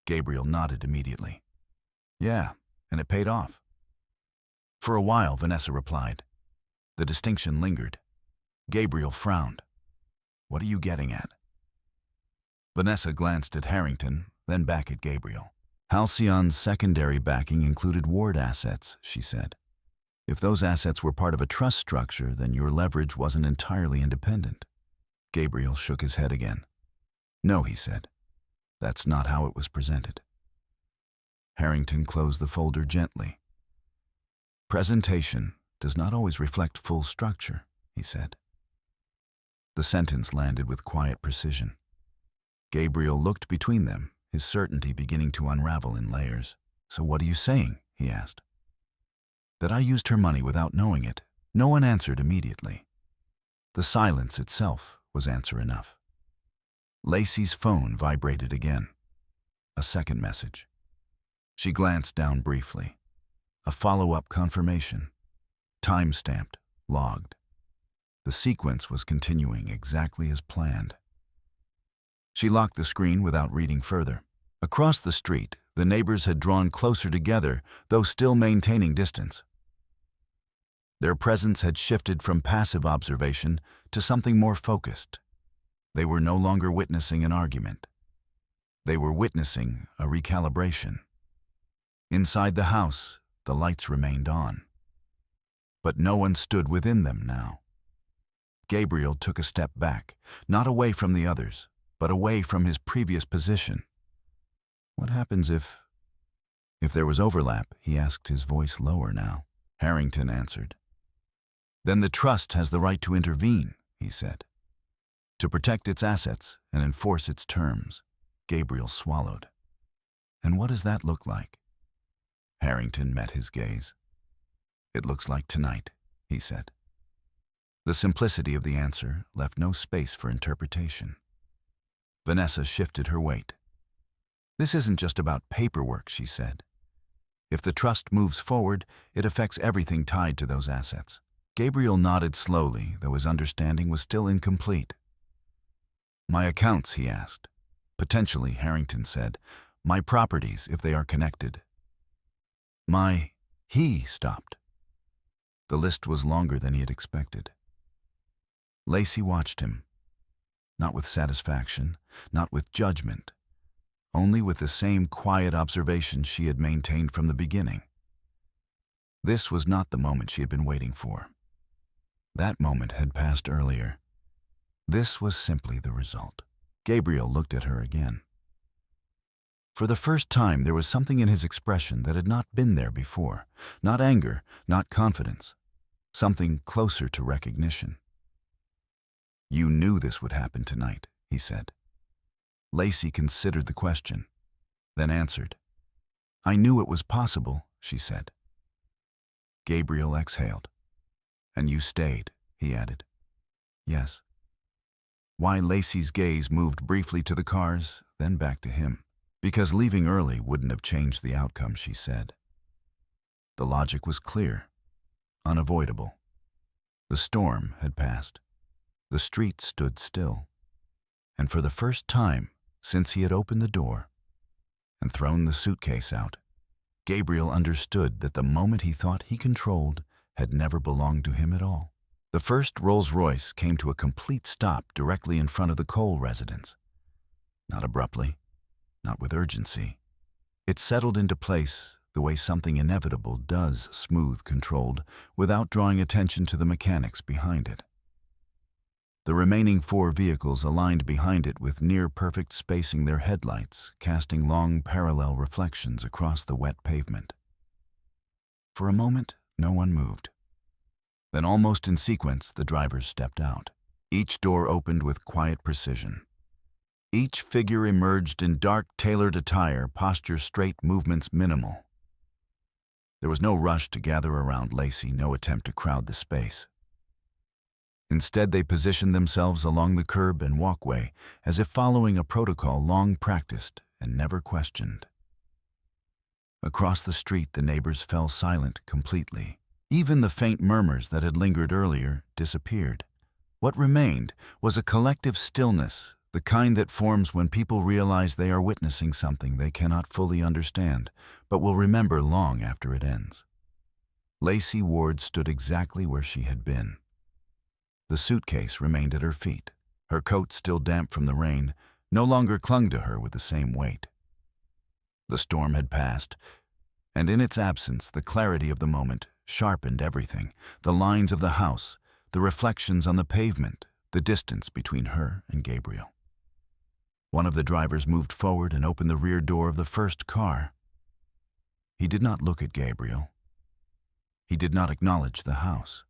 [SPEAKER 1] Gabriel nodded immediately. "Yeah, and it paid off." "For a while," Vanessa replied. The distinction lingered. Gabriel frowned. "What are you getting at?" Vanessa glanced at Harrington, then back at Gabriel. "Halcyon's secondary backing included Ward assets," she said. "If those assets were part of a trust structure, then your leverage wasn't entirely independent." Gabriel shook his head again. "No," he said. "That's not how it was presented." Harrington closed the folder gently. "Presentation does not always reflect full structure," he said. The sentence landed with quiet precision. Gabriel looked between them, his certainty beginning to unravel in layers. "So what are you saying?" he asked. "That I used her money without knowing it." No one answered immediately. The silence itself was answer enough. Lacey's phone vibrated again. A second message. She glanced down briefly. A follow-up confirmation. Time-stamped, logged. The sequence was continuing exactly as planned. She locked the screen without reading further. Across the street, the neighbors had drawn closer together, though still maintaining distance. Their presence had shifted from passive observation to something more focused. They were no longer witnessing an argument. They were witnessing a recalibration. Inside the house, the lights remained on. But no one stood within them now. Gabriel took a step back, not away from the others, but away from his previous position. "What happens if there was overlap?" he asked, his voice lower now. Harrington answered. "Then the trust has the right to intervene," he said, "to protect its assets and enforce its terms." Gabriel swallowed. "And what does that look like?" Harrington met his gaze. "It looks like tonight," he said. The simplicity of the answer left no space for interpretation. Vanessa shifted her weight. "This isn't just about paperwork," she said. "If the trust moves forward, it affects everything tied to those assets." Gabriel nodded slowly, though his understanding was still incomplete. "My accounts," he asked. "Potentially," Harrington said. "My properties, if they are connected." He stopped. The list was longer than he had expected. Lacey watched him. Not with satisfaction, not with judgment, only with the same quiet observation she had maintained from the beginning. This was not the moment she had been waiting for. That moment had passed earlier. This was simply the result. Gabriel looked at her again. For the first time, there was something in his expression that had not been there before. Not anger, not confidence. Something closer to recognition. "You knew this would happen tonight," he said. Lacey considered the question, then answered. "I knew it was possible," she said. Gabriel exhaled. "And you stayed," he added. "Yes." Why? Lacey's gaze moved briefly to the cars, then back to him. Because leaving early wouldn't have changed the outcome, she said. The logic was clear, unavoidable. The storm had passed. The street stood still. And for the first time since he had opened the door and thrown the suitcase out, Gabriel understood that the moment he thought he controlled had never belonged to him at all. The first Rolls-Royce came to a complete stop directly in front of the Cole residence. Not abruptly, not with urgency. It settled into place the way something inevitable does, smooth, controlled, without drawing attention to the mechanics behind it. The remaining 4 vehicles aligned behind it with near-perfect spacing, their headlights casting long parallel reflections across the wet pavement. For a moment, no one moved. Then, almost in sequence, the drivers stepped out. Each door opened with quiet precision. Each figure emerged in dark, tailored attire, posture straight, movements minimal. There was no rush to gather around Lacey, no attempt to crowd the space. Instead, they positioned themselves along the curb and walkway, as if following a protocol long practiced and never questioned. Across the street, the neighbors fell silent completely. Even the faint murmurs that had lingered earlier disappeared. What remained was a collective stillness, the kind that forms when people realize they are witnessing something they cannot fully understand, but will remember long after it ends. Lacey Ward stood exactly where she had been. The suitcase remained at her feet. Her coat, still damp from the rain, no longer clung to her with the same weight. The storm had passed, and in its absence, the clarity of the moment sharpened everything: the lines of the house, the reflections on the pavement, the distance between her and Gabriel. One of the drivers moved forward and opened the rear door of the first car. He did not look at Gabriel. He did not acknowledge the house.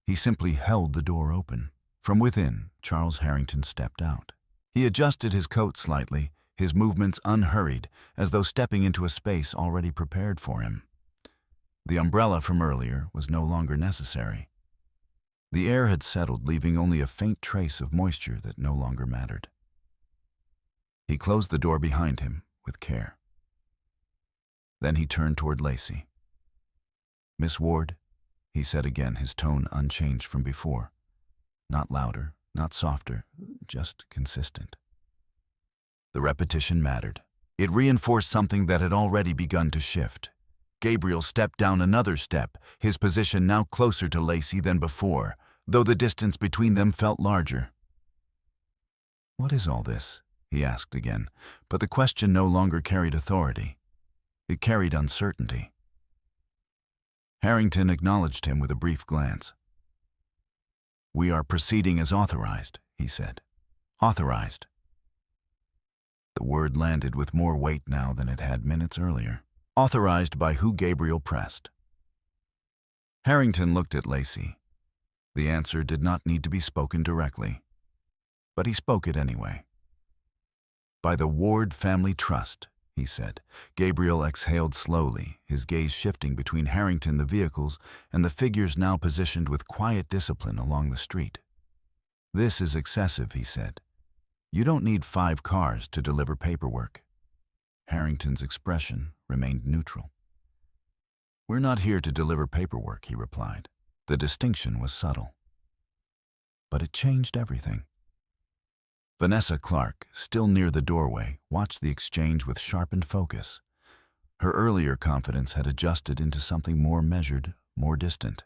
[SPEAKER 1] He simply held the door open. From within, Charles Harrington stepped out. He adjusted his coat slightly, his movements unhurried, as though stepping into a space already prepared for him. The umbrella from earlier was no longer necessary. The air had settled, leaving only a faint trace of moisture that no longer mattered. He closed the door behind him with care. Then he turned toward Lacey. "Miss Ward," he said again, his tone unchanged from before. Not louder, not softer, just consistent. The repetition mattered. It reinforced something that had already begun to shift. Gabriel stepped down another step, his position now closer to Lacey than before, though the distance between them felt larger. "What is all this?" he asked again, but the question no longer carried authority. It carried uncertainty. Harrington acknowledged him with a brief glance. "We are proceeding as authorized," he said. "Authorized." The word landed with more weight now than it had minutes earlier. Authorized by who? Gabriel pressed. Harrington looked at Lacey. The answer did not need to be spoken directly, but he spoke it anyway. "By the Ward Family Trust," he said. Gabriel exhaled slowly, his gaze shifting between Harrington, the vehicles, and the figures now positioned with quiet discipline along the street. "This is excessive," he said. "You don't need 5 cars to deliver paperwork." Harrington's expression remained neutral. "We're not here to deliver paperwork," he replied. The distinction was subtle, but it changed everything. Vanessa Clark, still near the doorway, watched the exchange with sharpened focus. Her earlier confidence had adjusted into something more measured, more distant.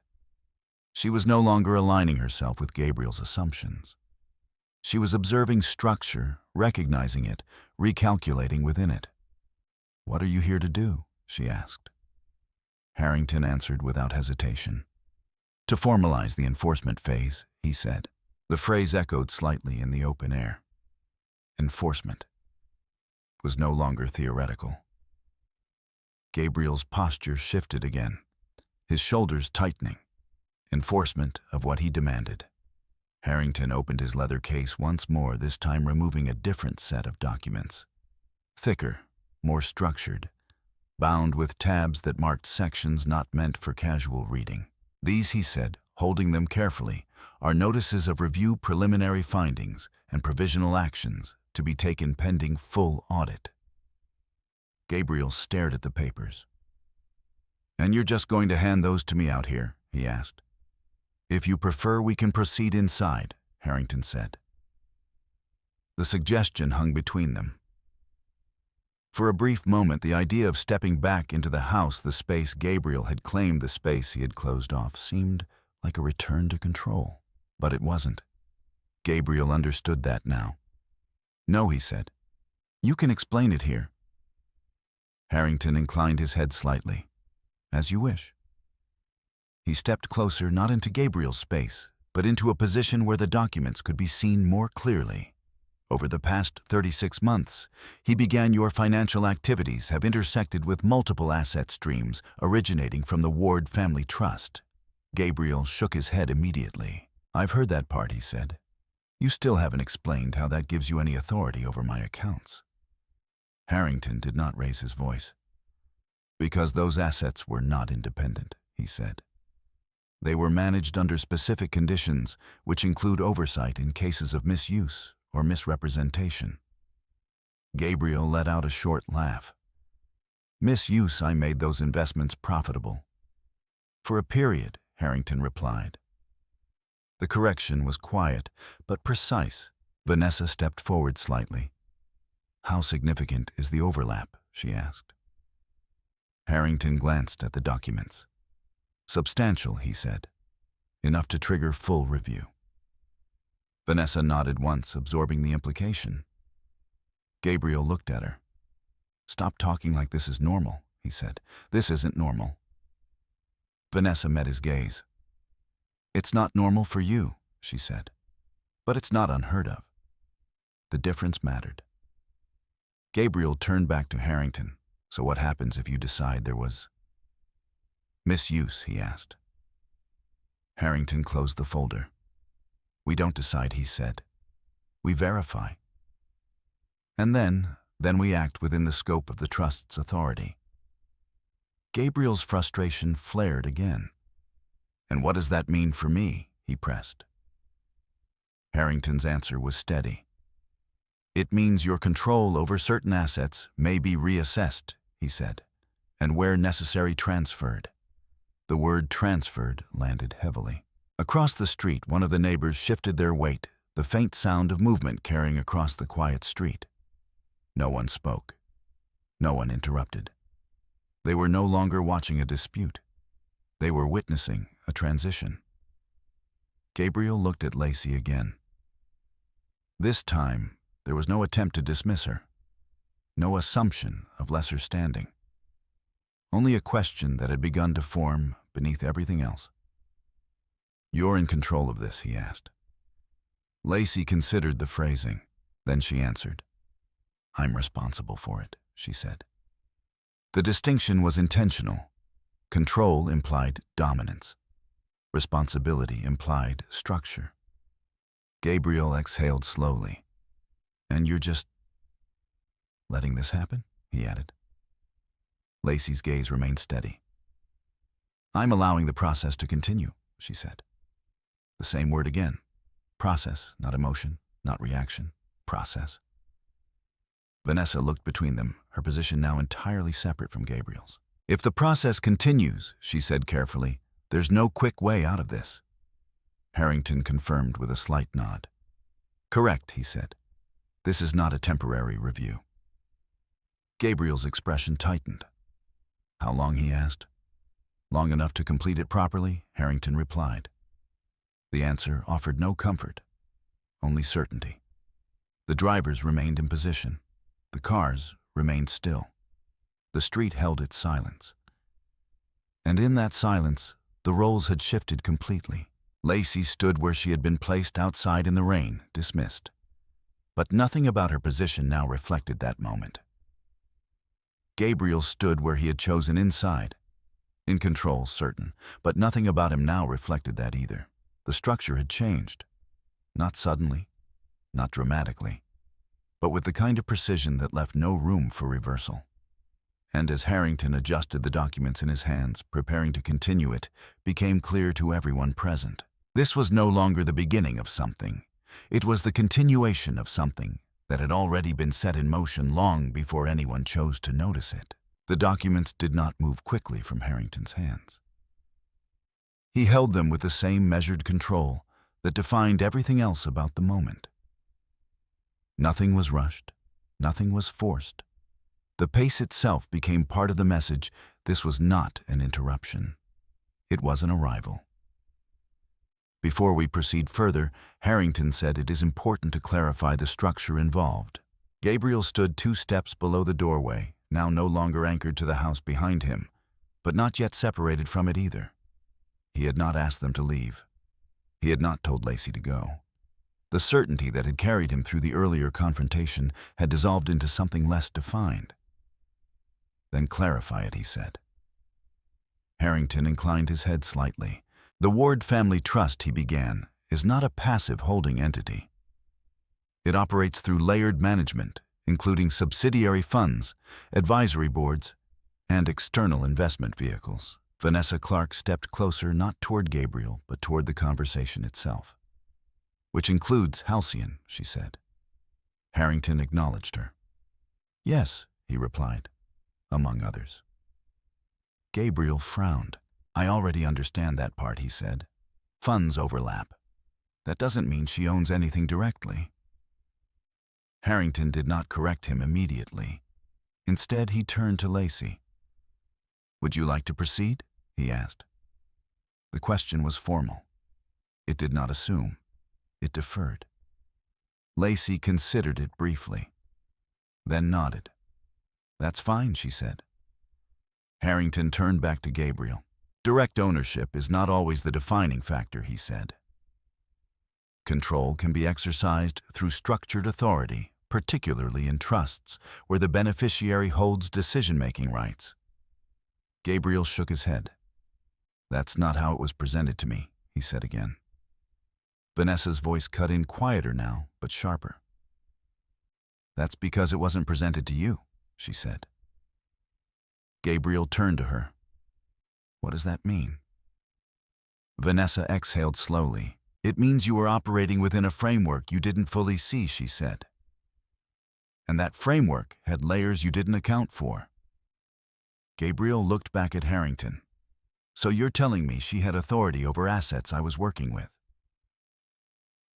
[SPEAKER 1] She was no longer aligning herself with Gabriel's assumptions. She was observing structure, recognizing it, recalculating within it. "What are you here to do?" she asked. Harrington answered without hesitation. "To formalize the enforcement phase," he said. The phrase echoed slightly in the open air. Enforcement was no longer theoretical. Gabriel's posture shifted again, his shoulders tightening. Enforcement of what he demanded. Harrington opened his leather case once more, this time removing a different set of documents. Thicker, more structured, bound with tabs that marked sections not meant for casual reading. These, he said, holding them carefully, are notices of review, preliminary findings, and provisional actions to be taken pending full audit. Gabriel stared at the papers. "And you're just going to hand those to me out here?" he asked. "If you prefer, we can proceed inside," Harrington said. The suggestion hung between them. For a brief moment, the idea of stepping back into the house, the space Gabriel had claimed, the space he had closed off, seemed like a return to control. But it wasn't. Gabriel understood that now. "No," he said. "You can explain it here." Harrington inclined his head slightly. "As you wish." He stepped closer, not into Gabriel's space, but into a position where the documents could be seen more clearly. "Over the past 36 months, he began your financial activities have intersected with multiple asset streams originating from the Ward family trust." Gabriel shook his head immediately. "I've heard that part," he said. "You still haven't explained how that gives you any authority over my accounts." Harrington did not raise his voice. "Because those assets were not independent," he said. "They were managed under specific conditions, which include oversight in cases of misuse or misrepresentation." Gabriel let out a short laugh. "Misuse, I made those investments profitable." "For a period," Harrington replied. The correction was quiet, but precise. Vanessa stepped forward slightly. "How significant is the overlap?" she asked. Harrington glanced at the documents. "Substantial," he said. "Enough to trigger full review." Vanessa nodded once, absorbing the implication. Gabriel looked at her. "Stop talking like this is normal," he said. "This isn't normal." Vanessa met his gaze. "It's not normal for you," she said. "But it's not unheard of." The difference mattered. Gabriel turned back to Harrington. "So what happens if you decide there was misuse?" he asked. Harrington closed the folder. "We don't decide," he said. "We verify. And then we act within the scope of the trust's authority." Gabriel's frustration flared again. "And what does that mean for me?" he pressed. Harrington's answer was steady. "It means your control over certain assets may be reassessed," he said, "and where necessary transferred." The word transferred landed heavily. Across the street, one of the neighbors shifted their weight, the faint sound of movement carrying across the quiet street. No one spoke. No one interrupted. They were no longer watching a dispute. They were witnessing a transition. Gabriel looked at Lacey again. This time, there was no attempt to dismiss her. No assumption of lesser standing. Only a question that had begun to form beneath everything else. "You're in control of this?" he asked. Lacey considered the phrasing. Then she answered. "I'm responsible for it," she said. The distinction was intentional. Control implied dominance. Responsibility implied structure. Gabriel exhaled slowly. "And you're just letting this happen?" he added. Lacey's gaze remained steady. "I'm allowing the process to continue," she said. The same word again. Process, not emotion, not reaction. Process. Vanessa looked between them, her position now entirely separate from Gabriel's. "If the process continues," she said carefully, "there's no quick way out of this." Harrington confirmed with a slight nod. "Correct," he said. "This is not a temporary review." Gabriel's expression tightened. "How long?" he asked. "Long enough to complete it properly," Harrington replied. The answer offered no comfort, only certainty. The drivers remained in position. The cars remained still. The street held its silence. And in that silence, the roles had shifted completely. Lacey stood where she had been placed outside in the rain, dismissed. But nothing about her position now reflected that moment. Gabriel stood where he had chosen inside. In control, certain, but nothing about him now reflected that either. The structure had changed. Not suddenly, not dramatically, but with the kind of precision that left no room for reversal. And as Harrington adjusted the documents in his hands, preparing to continue it, became clear to everyone present. This was no longer the beginning of something. It was the continuation of something that had already been set in motion long before anyone chose to notice it. The documents did not move quickly from Harrington's hands. He held them with the same measured control that defined everything else about the moment. Nothing was rushed, nothing was forced. The pace itself became part of the message. This was not an interruption. It was an arrival. Before we proceed further, Harrington said it is important to clarify the structure involved. Gabriel stood 2 steps below the doorway, now no longer anchored to the house behind him, but not yet separated from it either. He had not asked them to leave. He had not told Lacey to go. The certainty that had carried him through the earlier confrontation had dissolved into something less defined. Then clarify it, he said. Harrington inclined his head slightly. The Ward Family Trust, he began, is not a passive holding entity. It operates through layered management, including subsidiary funds, advisory boards, and external investment vehicles. Vanessa Clark stepped closer, not toward Gabriel, but toward the conversation itself. Which includes Halcyon, she said. Harrington acknowledged her. Yes, he replied, among others. Gabriel frowned. I already understand that part, he said. Funds overlap. That doesn't mean she owns anything directly. Harrington did not correct him immediately. Instead, he turned to Lacey. Would you like to proceed? He asked. The question was formal. It did not assume. It deferred. Lacey considered it briefly, then nodded. That's fine, she said. Harrington turned back to Gabriel. Direct ownership is not always the defining factor, he said. Control can be exercised through structured authority, particularly in trusts, where the beneficiary holds decision-making rights. Gabriel shook his head. That's not how it was presented to me, he said again. Vanessa's voice cut in quieter now, but sharper. That's because it wasn't presented to you, she said. Gabriel turned to her. What does that mean? Vanessa exhaled slowly. It means you were operating within a framework you didn't fully see, she said. And that framework had layers you didn't account for. Gabriel looked back at Harrington. So you're telling me she had authority over assets I was working with?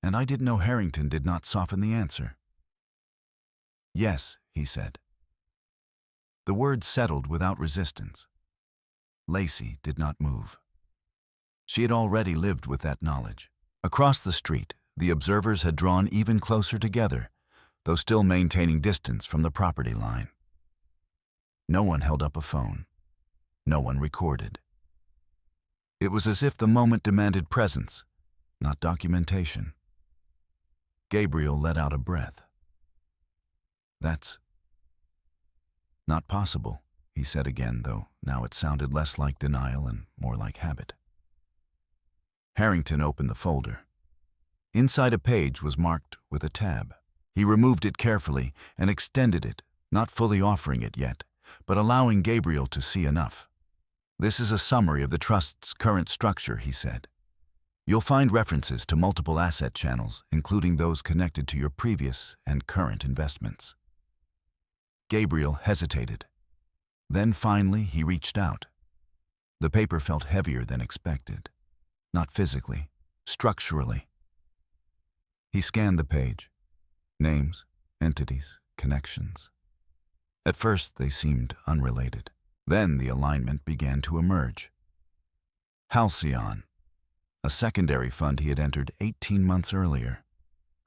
[SPEAKER 1] And I didn't know Harrington did not soften the answer. Yes, he said. The words settled without resistance. Lacey did not move. She had already lived with that knowledge. Across the street, the observers had drawn even closer together, though still maintaining distance from the property line. No one held up a phone. No one recorded. It was as if the moment demanded presence, not documentation. Gabriel let out a breath. That's not possible, he said again, though now it sounded less like denial and more like habit. Harrington opened the folder. Inside a page was marked with a tab. He removed it carefully and extended it, not fully offering it yet, but allowing Gabriel to see enough. This is a summary of the trust's current structure, he said. You'll find references to multiple asset channels, including those connected to your previous and current investments. Gabriel hesitated. Then finally he reached out. The paper felt heavier than expected. Not physically, structurally. He scanned the page. Names, entities, connections. At first they seemed unrelated. Then the alignment began to emerge. Halcyon, a secondary fund he had entered 18 months earlier.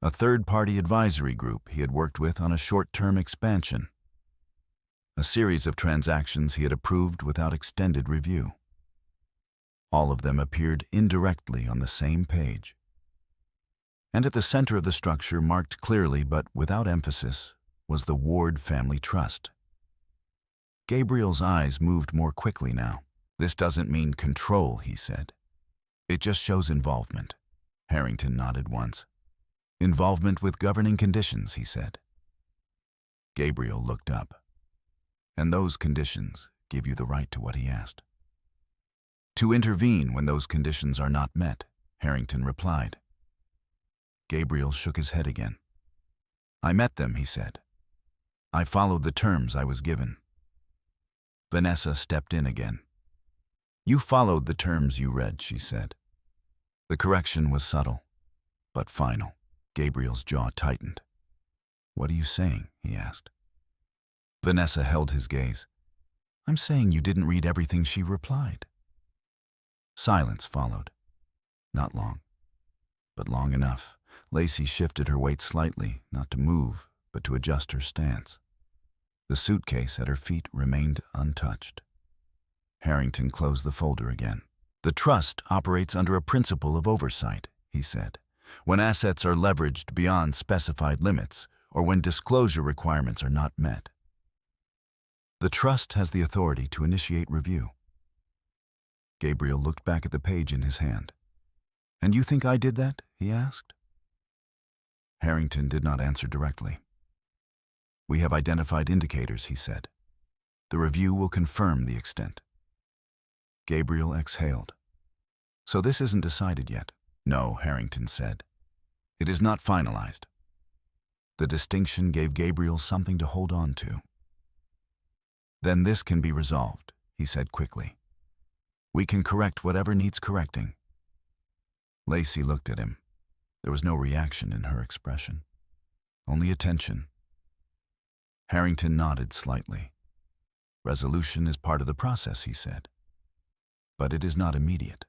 [SPEAKER 1] A third-party advisory group he had worked with on a short-term expansion. A series of transactions he had approved without extended review. All of them appeared indirectly on the same page. And at the center of the structure, marked clearly but without emphasis, was the Ward Family Trust. Gabriel's eyes moved more quickly now. This doesn't mean control, he said. It just shows involvement. Harrington nodded once. Involvement with governing conditions, he said. Gabriel looked up. And those conditions give you the right to what he asked. To intervene when those conditions are not met, Harrington replied. Gabriel shook his head again. I met them, he said. I followed the terms I was given. Vanessa stepped in again. You followed the terms you read, she said. The correction was subtle, but final. Gabriel's jaw tightened. What are you saying? He asked. Vanessa held his gaze. I'm saying you didn't read everything, she replied. Silence followed. Not long, but long enough. Lacey shifted her weight slightly, not to move, but to adjust her stance. The suitcase at her feet remained untouched. Harrington closed the folder again. The trust operates under a principle of oversight, he said. When assets are leveraged beyond specified limits, or when disclosure requirements are not met. The trust has the authority to initiate review. Gabriel looked back at the page in his hand. And you think I did that? He asked. Harrington did not answer directly. We have identified indicators, he said. The review will confirm the extent. Gabriel exhaled. So this isn't decided yet? No, Harrington said. It is not finalized. The distinction gave Gabriel something to hold on to. Then this can be resolved, he said quickly. We can correct whatever needs correcting. Lacey looked at him. There was no reaction in her expression, only attention. Harrington nodded slightly. Resolution is part of the process, he said. But it is not immediate.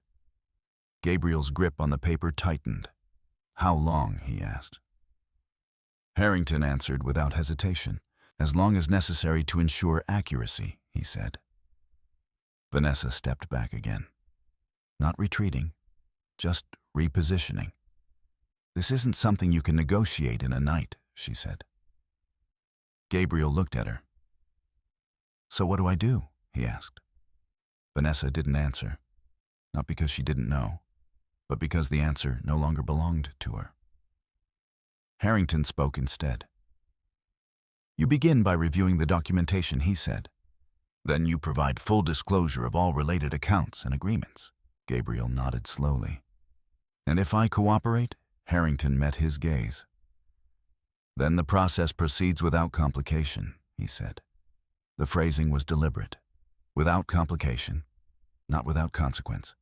[SPEAKER 1] Gabriel's grip on the paper tightened. How long? He asked. Harrington answered without hesitation. As long as necessary to ensure accuracy, he said. Vanessa stepped back again. Not retreating, just repositioning. This isn't something you can negotiate in a night, she said. Gabriel looked at her. So what do I do? He asked. Vanessa didn't answer, not because she didn't know, but because the answer no longer belonged to her. Harrington spoke instead. You begin by reviewing the documentation, he said. Then you provide full disclosure of all related accounts and agreements. Gabriel nodded slowly. And if I cooperate? Harrington met his gaze. Then the process proceeds without complication, he said. The phrasing was deliberate. Without complication, not without consequence.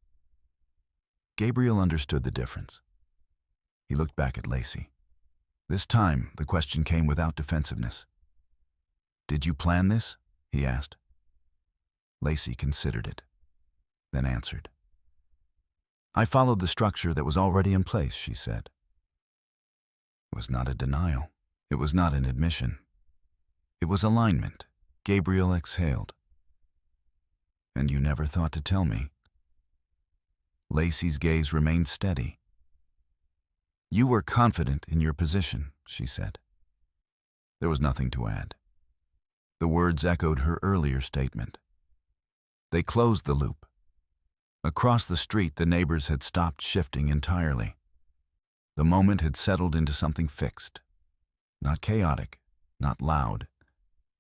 [SPEAKER 1] Gabriel understood the difference. He looked back at Lacey. This time, the question came without defensiveness. Did you plan this? He asked. Lacey considered it, then answered. I followed the structure that was already in place, she said. It was not a denial. It was not an admission. It was alignment. Gabriel exhaled. And you never thought to tell me. Lacey's gaze remained steady. You were confident in your position, she said. There was nothing to add. The words echoed her earlier statement. They closed the loop. Across the street, the neighbors had stopped shifting entirely. The moment had settled into something fixed. Not chaotic, not loud,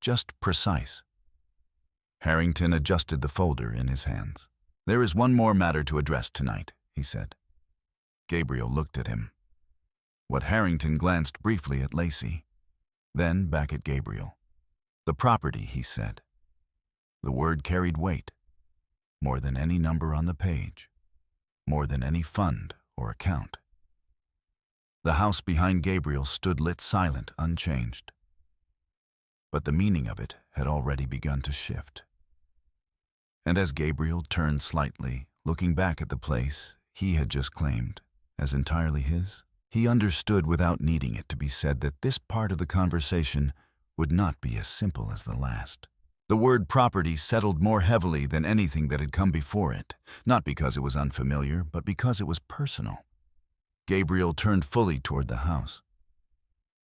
[SPEAKER 1] just precise. Harrington adjusted the folder in his hands. There is one more matter to address tonight, he said. Gabriel looked at him. What Harrington glanced briefly at Lacey, then back at Gabriel. The property, he said. The word carried weight, more than any number on the page, more than any fund or account. The house behind Gabriel stood lit silent, unchanged. But the meaning of it had already begun to shift. And as Gabriel turned slightly, looking back at the place he had just claimed as entirely his, he understood without needing it to be said that this part of the conversation would not be as simple as the last. The word property settled more heavily than anything that had come before it, not because it was unfamiliar, but because it was personal. Gabriel turned fully toward the house.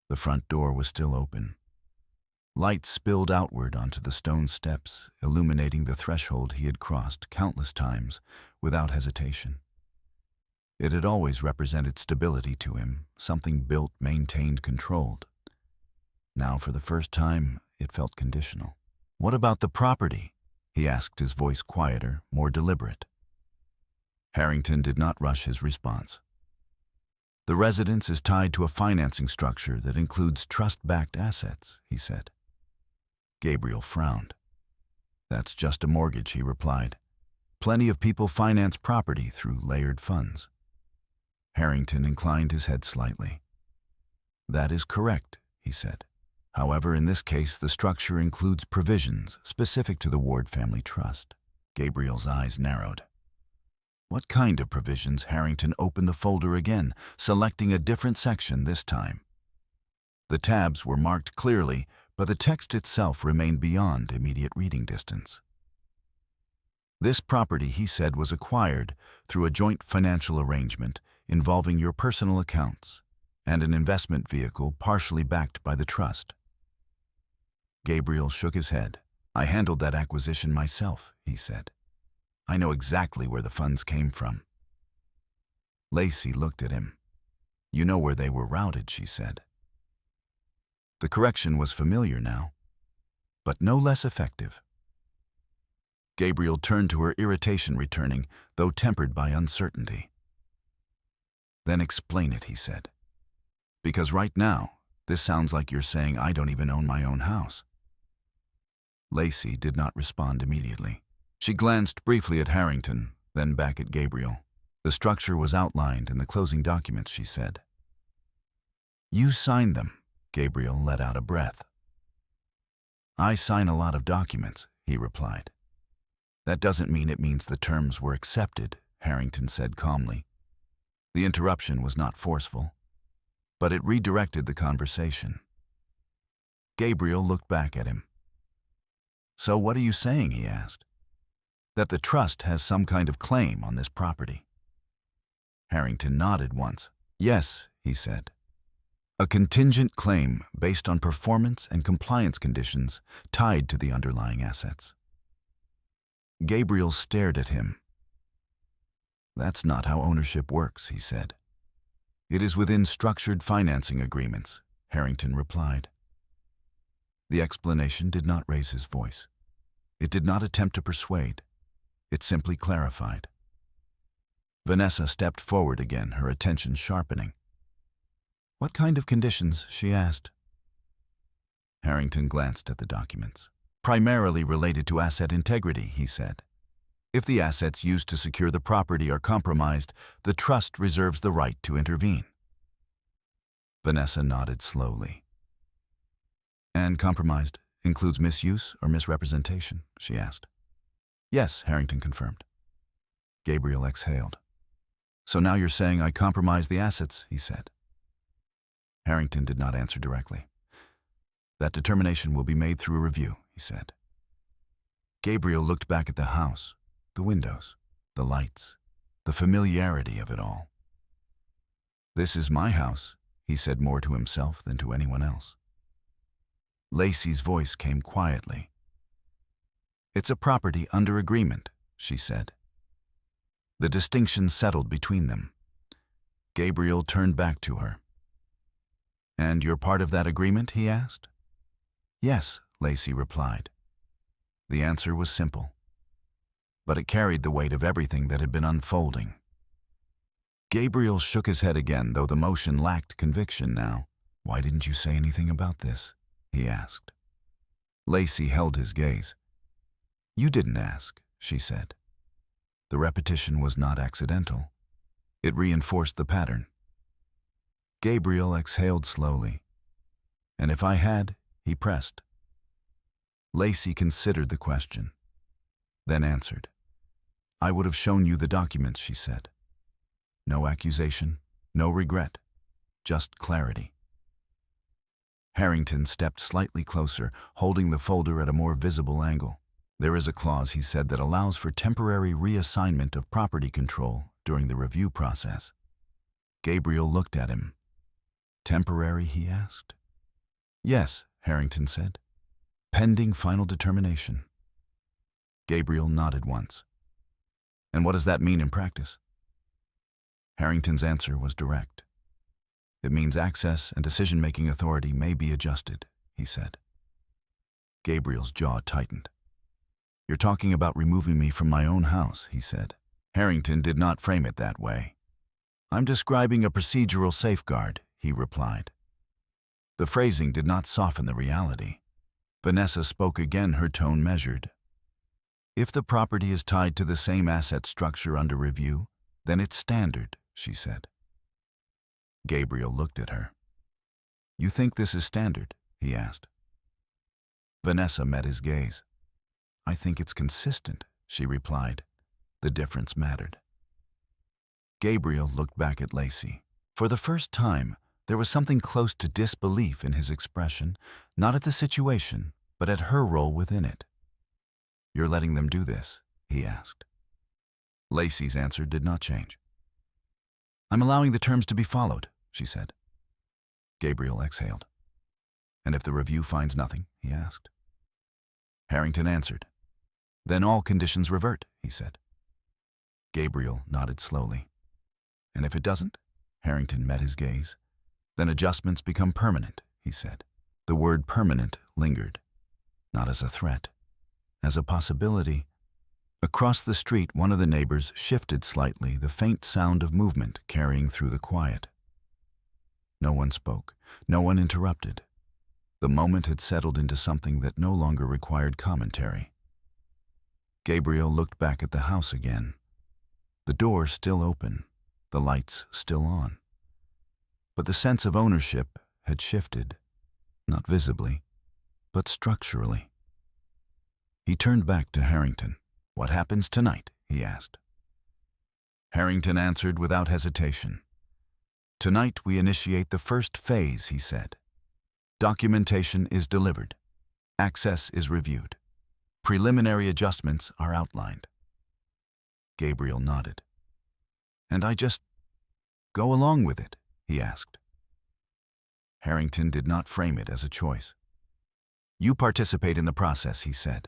[SPEAKER 1] The front door was still open. Light spilled outward onto the stone steps, illuminating the threshold he had crossed countless times without hesitation. It had always represented stability to him, something built, maintained, controlled. Now, for the first time, it felt conditional. "What about the property?" he asked, his voice quieter, more deliberate. Harrington did not rush his response. "The residence is tied to a financing structure that includes trust-backed assets," he said. Gabriel frowned. "That's just a mortgage," he replied. "Plenty of people finance property through layered funds." Harrington inclined his head slightly. "That is correct," he said. "However, in this case, the structure includes provisions specific to the Ward family trust." Gabriel's eyes narrowed. What kind of provisions? Harrington opened the folder again, selecting a different section this time. The tabs were marked clearly, but the text itself remained beyond immediate reading distance. "This property," he said, "was acquired through a joint financial arrangement involving your personal accounts and an investment vehicle partially backed by the trust." Gabriel shook his head. "I handled that acquisition myself," he said. "I know exactly where the funds came from." Lacey looked at him. "You know where they were routed," she said. The correction was familiar now, but no less effective. Gabriel turned to her, irritation returning, though tempered by uncertainty. "Then explain it," he said. "Because right now, this sounds like you're saying I don't even own my own house." Lacey did not respond immediately. She glanced briefly at Harrington, then back at Gabriel. "The structure was outlined in the closing documents," she said. "You signed them." Gabriel let out a breath. "I sign a lot of documents," he replied. "That doesn't mean it means the terms were accepted," Harrington said calmly. The interruption was not forceful, but it redirected the conversation. Gabriel looked back at him. "So what are you saying?" he asked. "That the trust has some kind of claim on this property?" Harrington nodded once. "Yes," he said. "A contingent claim based on performance and compliance conditions tied to the underlying assets." Gabriel stared at him. "That's not how ownership works," he said. "It is within structured financing agreements," Harrington replied. The explanation did not raise his voice. It did not attempt to persuade. It simply clarified. Vanessa stepped forward again, her attention sharpening. "What kind of conditions?" she asked. Harrington glanced at the documents. "Primarily related to asset integrity," he said. "If the assets used to secure the property are compromised, the trust reserves the right to intervene." Vanessa nodded slowly. "And compromised includes misuse or misrepresentation?" she asked. "Yes," Harrington confirmed. Gabriel exhaled. "So now you're saying I compromised the assets," he said. Harrington did not answer directly. "That determination will be made through a review," he said. Gabriel looked back at the house, the windows, the lights, the familiarity of it all. "This is my house," he said, more to himself than to anyone else. Lacey's voice came quietly. "It's a property under agreement," she said. The distinction settled between them. Gabriel turned back to her. "And you're part of that agreement?" he asked. "Yes," Lacey replied. The answer was simple, but it carried the weight of everything that had been unfolding. Gabriel shook his head again, though the motion lacked conviction now. "Why didn't you say anything about this?" he asked. Lacey held his gaze. "You didn't ask," she said. The repetition was not accidental. It reinforced the pattern. Gabriel exhaled slowly. "And if I had?" he pressed. Lacey considered the question, then answered. "I would have shown you the documents," she said. No accusation, no regret, just clarity. Harrington stepped slightly closer, holding the folder at a more visible angle. "There is a clause," he said, "that allows for temporary reassignment of property control during the review process." Gabriel looked at him. "Temporary?" he asked. "Yes," Harrington said. "Pending final determination." Gabriel nodded once. "And what does that mean in practice?" Harrington's answer was direct. It means access and decision-making authority may be adjusted, he said. Gabriel's jaw tightened. You're talking about removing me from my own house, he said. Harrington did not frame it that way. I'm describing a procedural safeguard, he replied. The phrasing did not soften the reality. Vanessa spoke again, her tone measured. If the property is tied to the same asset structure under review, then it's standard, she said. Gabriel looked at her. You think this is standard? He asked. Vanessa met his gaze. I think it's consistent, she replied. The difference mattered. Gabriel looked back at Lacey. For the first time, there was something close to disbelief in his expression, not at the situation, but at her role within it. You're letting them do this? He asked. Lacey's answer did not change. I'm allowing the terms to be followed, she said. Gabriel exhaled. And if the review finds nothing? He asked. Harrington answered. Then all conditions revert, he said. Gabriel nodded slowly. And if it doesn't? Harrington met his gaze. Then adjustments become permanent, he said. The word permanent lingered, not as a threat, as a possibility. Across the street, one of the neighbors shifted slightly, the faint sound of movement carrying through the quiet. No one spoke, no one interrupted. The moment had settled into something that no longer required commentary. Gabriel looked back at the house again. The door still open, the lights still on. But the sense of ownership had shifted, not visibly, but structurally. He turned back to Harrington. What happens tonight? He asked. Harrington answered without hesitation. Tonight we initiate the first phase, he said. Documentation is delivered. Access is reviewed. Preliminary adjustments are outlined. Gabriel nodded. And I just go along with it? He asked. Harrington did not frame it as a choice. You participate in the process, he said.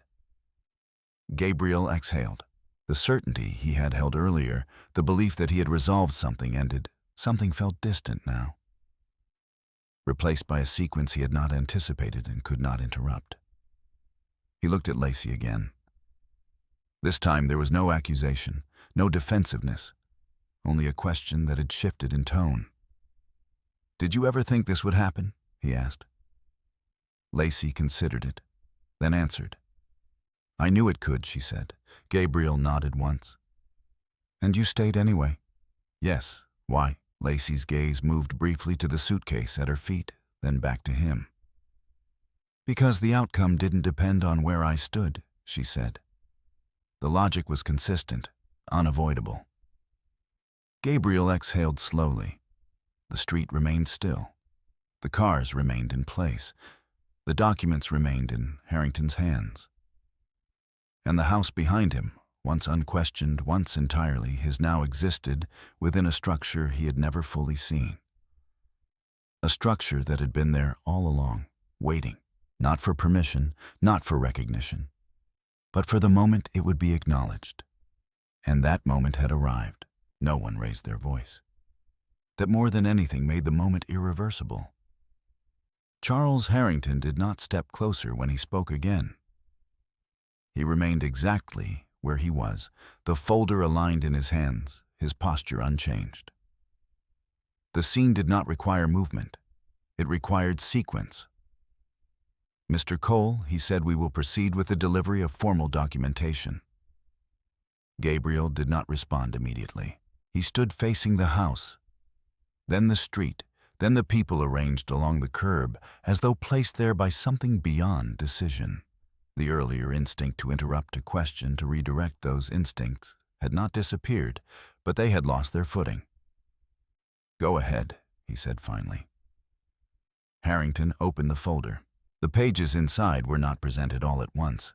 [SPEAKER 1] Gabriel exhaled. The certainty he had held earlier, the belief that he had resolved something ended. Something felt distant now, replaced by a sequence he had not anticipated and could not interrupt. He looked at Lacey again. This time there was no accusation, no defensiveness, only a question that had shifted in tone. Did you ever think this would happen? He asked. Lacey considered it, then answered. I knew it could, she said. Gabriel nodded once. And you stayed anyway? Yes. Why? Lacey's gaze moved briefly to the suitcase at her feet, then back to him. Because the outcome didn't depend on where I stood, she said. The logic was consistent, unavoidable. Gabriel exhaled slowly. The street remained still. The cars remained in place. The documents remained in Harrington's hands. And the house behind him, once unquestioned, once entirely his, now existed within a structure he had never fully seen. A structure that had been there all along, waiting, not for permission, not for recognition, but for the moment it would be acknowledged. And that moment had arrived. No one raised their voice. That more than anything made the moment irreversible. Charles Harrington did not step closer when he spoke again. He remained exactly where he was, the folder aligned in his hands, his posture unchanged. The scene did not require movement. It required sequence. Mr. Cole, he said, we will proceed with the delivery of formal documentation. Gabriel did not respond immediately. He stood facing the house, then the street, then the people arranged along the curb, as though placed there by something beyond decision. The earlier instinct to interrupt, to question, to redirect those instincts had not disappeared, but they had lost their footing. Go ahead, he said finally. Harrington opened the folder. The pages inside were not presented all at once.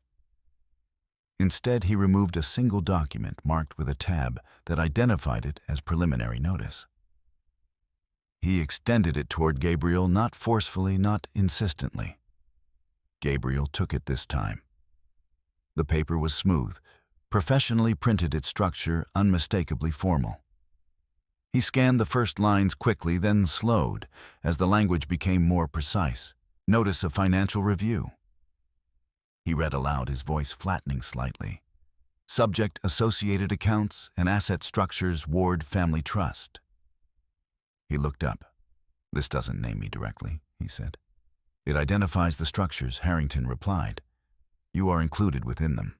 [SPEAKER 1] Instead, he removed a single document marked with a tab that identified it as preliminary notice. He extended it toward Gabriel, not forcefully, not insistently. Gabriel took it this time. The paper was smooth, professionally printed, its structure unmistakably formal. He scanned the first lines quickly, then slowed as the language became more precise. Notice of financial review. He read aloud, his voice flattening slightly. Subject: associated accounts and asset structures, Ward Family Trust. He looked up. This doesn't name me directly, he said. It identifies the structures, Harrington replied. You are included within them.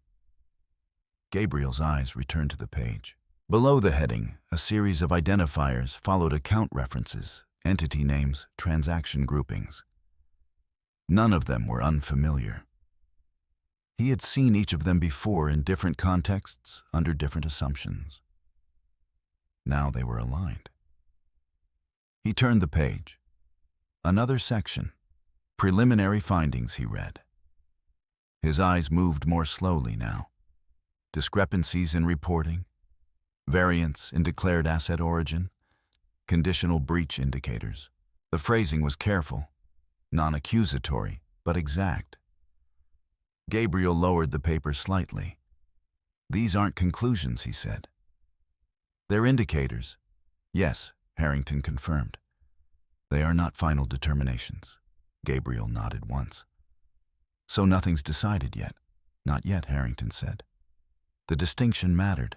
[SPEAKER 1] Gabriel's eyes returned to the page. Below the heading, a series of identifiers followed account references, entity names, transaction groupings. None of them were unfamiliar. He had seen each of them before in different contexts, under different assumptions. Now they were aligned. He turned the page. Another section. Preliminary findings, he read. His eyes moved more slowly now. Discrepancies in reporting, variance in declared asset origin, conditional breach indicators. The phrasing was careful, non-accusatory, but exact. Gabriel lowered the paper slightly. These aren't conclusions, he said. They're indicators. Yes, Harrington confirmed. They are not final determinations. Gabriel nodded once. So nothing's decided yet. Not yet, Harrington said. The distinction mattered.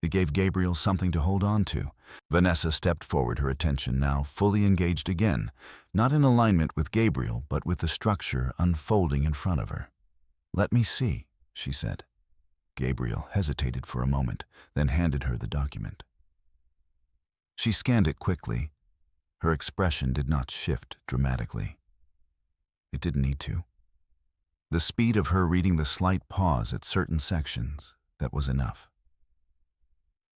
[SPEAKER 1] It gave Gabriel something to hold on to. Vanessa stepped forward, her attention now fully engaged again, not in alignment with Gabriel, but with the structure unfolding in front of her. Let me see, she said. Gabriel hesitated for a moment, then handed her the document. She scanned it quickly. Her expression did not shift dramatically. It didn't need to. The speed of her reading the slight pause at certain sections, that was enough.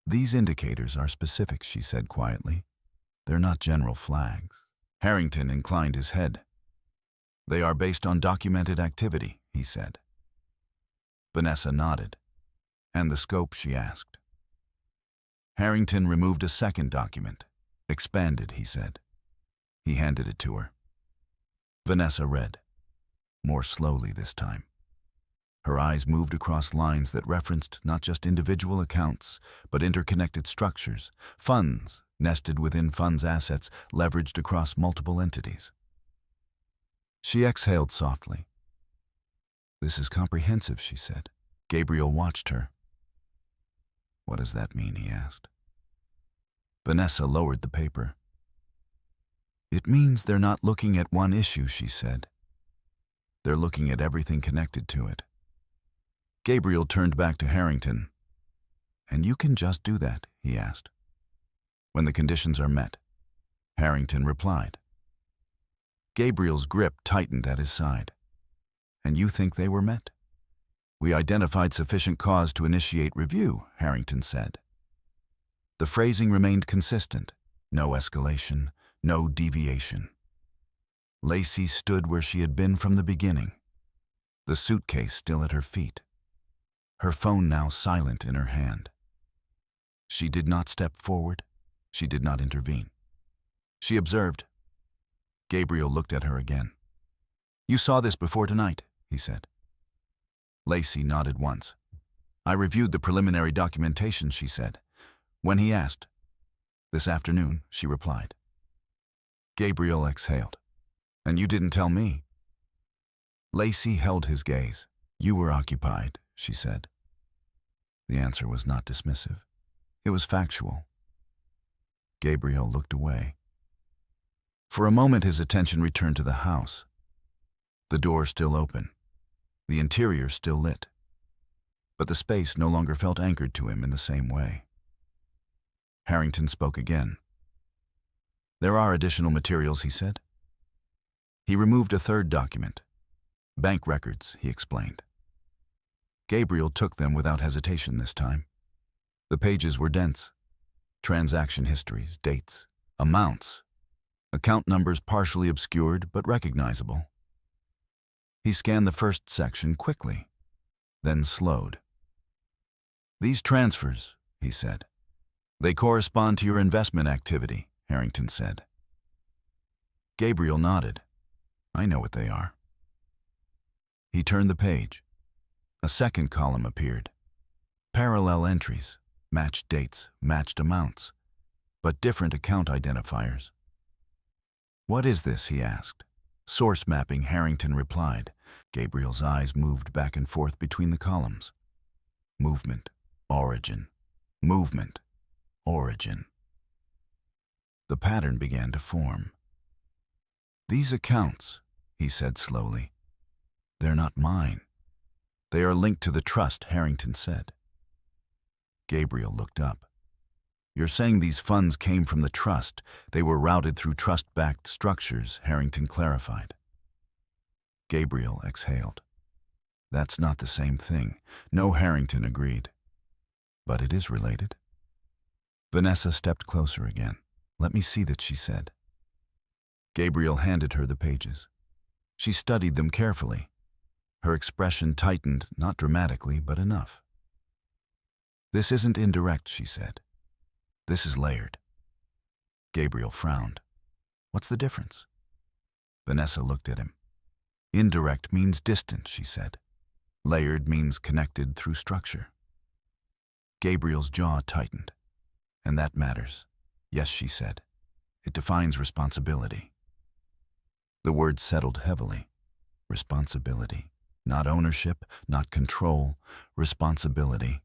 [SPEAKER 1] These indicators are specific, she said quietly. They're not general flags. Harrington inclined his head. They are based on documented activity, he said. Vanessa nodded. And the scope, she asked. Harrington removed a second document. Expanded, he said. He handed it to her. Vanessa read, more slowly this time. Her eyes moved across lines that referenced not just individual accounts, but interconnected structures, funds nested within funds, assets leveraged across multiple entities. She exhaled softly. This is comprehensive, she said. Gabriel watched her. What does that mean, he asked. Vanessa lowered the paper. It means they're not looking at one issue, she said. They're looking at everything connected to it. Gabriel turned back to Harrington. And you can just do that, he asked. When the conditions are met, Harrington replied. Gabriel's grip tightened at his side. And you think they were met? We identified sufficient cause to initiate review, Harrington said. The phrasing remained consistent. No escalation, no deviation. Lacey stood where she had been from the beginning, the suitcase still at her feet, her phone now silent in her hand. She did not step forward. She did not intervene. She observed. Gabriel looked at her again. You saw this before tonight, he said. Lacey nodded once. I reviewed the preliminary documentation, she said. When he asked. This afternoon, she replied. Gabriel exhaled. And you didn't tell me. Lacey held his gaze. You were occupied, she said. The answer was not dismissive. It was factual. Gabriel looked away. For a moment his attention returned to the house. The door still open. The interior still lit. But the space no longer felt anchored to him in the same way. Harrington spoke again. There are additional materials, he said. He removed a third document. Bank records, he explained. Gabriel took them without hesitation this time. The pages were dense. Transaction histories, dates, amounts, account numbers partially obscured but recognizable. He scanned the first section quickly, then slowed. These transfers, he said. They correspond to your investment activity, Harrington said. Gabriel nodded. I know what they are. He turned the page. A second column appeared. Parallel entries, matched dates, matched amounts. but different account identifiers. "What is this?" he asked. "Source mapping," Harrington replied. Gabriel's eyes moved back and forth between the columns. Movement, origin, movement, origin. The pattern began to form. "These accounts," he said slowly, "they're not mine. They are linked to the trust," Harrington said. Gabriel looked up. "You're saying these funds came from the trust. They were routed through trust-backed structures," Harrington clarified. Gabriel exhaled. "That's not the same thing." "No," Harrington agreed. "But it is related." Vanessa stepped closer again. "Let me see that," she said. Gabriel handed her the pages. She studied them carefully. Her expression tightened, not dramatically, but enough. "This isn't indirect," she said. "This is layered." Gabriel frowned. "What's the difference?" Vanessa looked at him. "Indirect means distant," she said. "Layered means connected through structure." Gabriel's jaw tightened. "And that matters." "Yes," she said. "It defines responsibility." The word settled heavily. Responsibility. Not ownership, not control. Responsibility.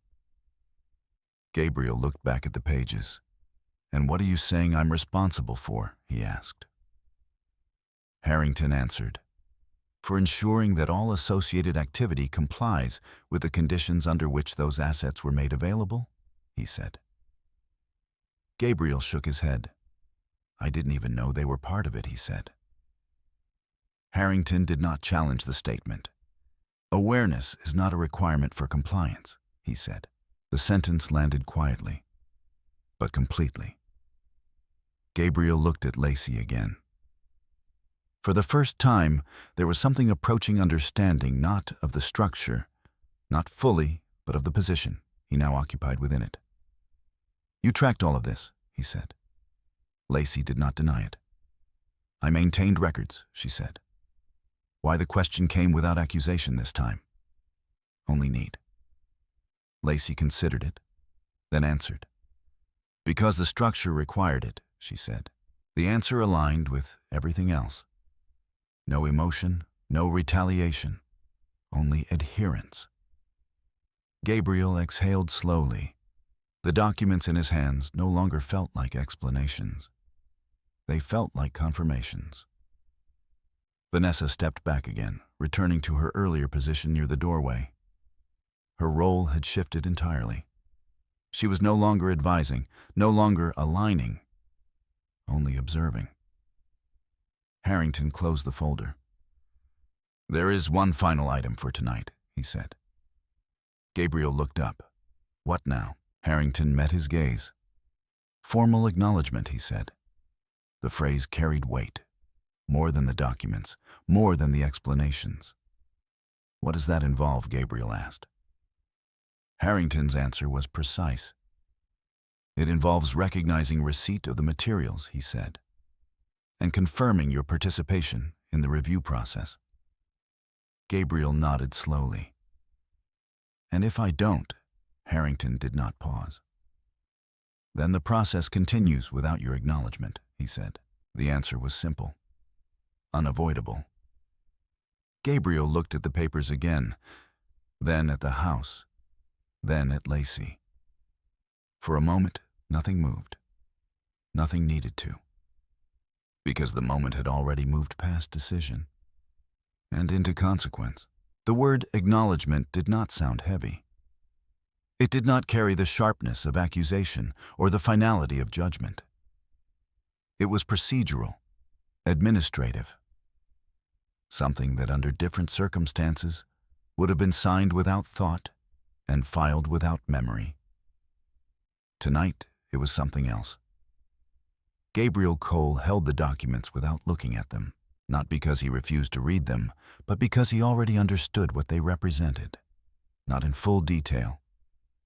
[SPEAKER 1] Gabriel looked back at the pages. "And what are you saying I'm responsible for?" he asked. Harrington answered, "For ensuring that all associated activity complies with the conditions under which those assets were made available," he said. Gabriel shook his head. "I didn't even know they were part of it," he said. Harrington did not challenge the statement. "Awareness is not a requirement for compliance," he said. The sentence landed quietly, but completely. Gabriel looked at Lacey again. For the first time, there was something approaching understanding, not of the structure, not fully, but of the position he now occupied within it. "You tracked all of this," he said. Lacey did not deny it. "I maintained records," she said. Why the question came without accusation this time? Only need. Lacey considered it, then answered. "Because the structure required it," she said. The answer aligned with everything else. No emotion, no retaliation, only adherence. Gabriel exhaled slowly. The documents in his hands no longer felt like explanations. They felt like confirmations. Vanessa stepped back again, returning to her earlier position near the doorway. Her role had shifted entirely. She was no longer advising, no longer aligning, only observing. Harrington closed the folder. "There is one final item for tonight," he said. Gabriel looked up. "What now?" Harrington met his gaze. "Formal acknowledgement," he said. The phrase carried weight. More than the documents, more than the explanations. "What does that involve?" Gabriel asked. Harrington's answer was precise. "It involves recognizing receipt of the materials," he said, "and confirming your participation in the review process." Gabriel nodded slowly. "And if I don't?" Harrington did not pause. "Then the process continues without your acknowledgement," he said. The answer was simple. Unavoidable. Gabriel looked at the papers again, then at the house, then at Lacey. For a moment, nothing moved. Nothing needed to. Because the moment had already moved past decision and into consequence. The word acknowledgement did not sound heavy. It did not carry the sharpness of accusation or the finality of judgment. It was procedural, administrative. Something that under different circumstances would have been signed without thought and filed without memory. Tonight, it was something else. Gabriel Cole held the documents without looking at them, not because he refused to read them, but because he already understood what they represented. Not in full detail,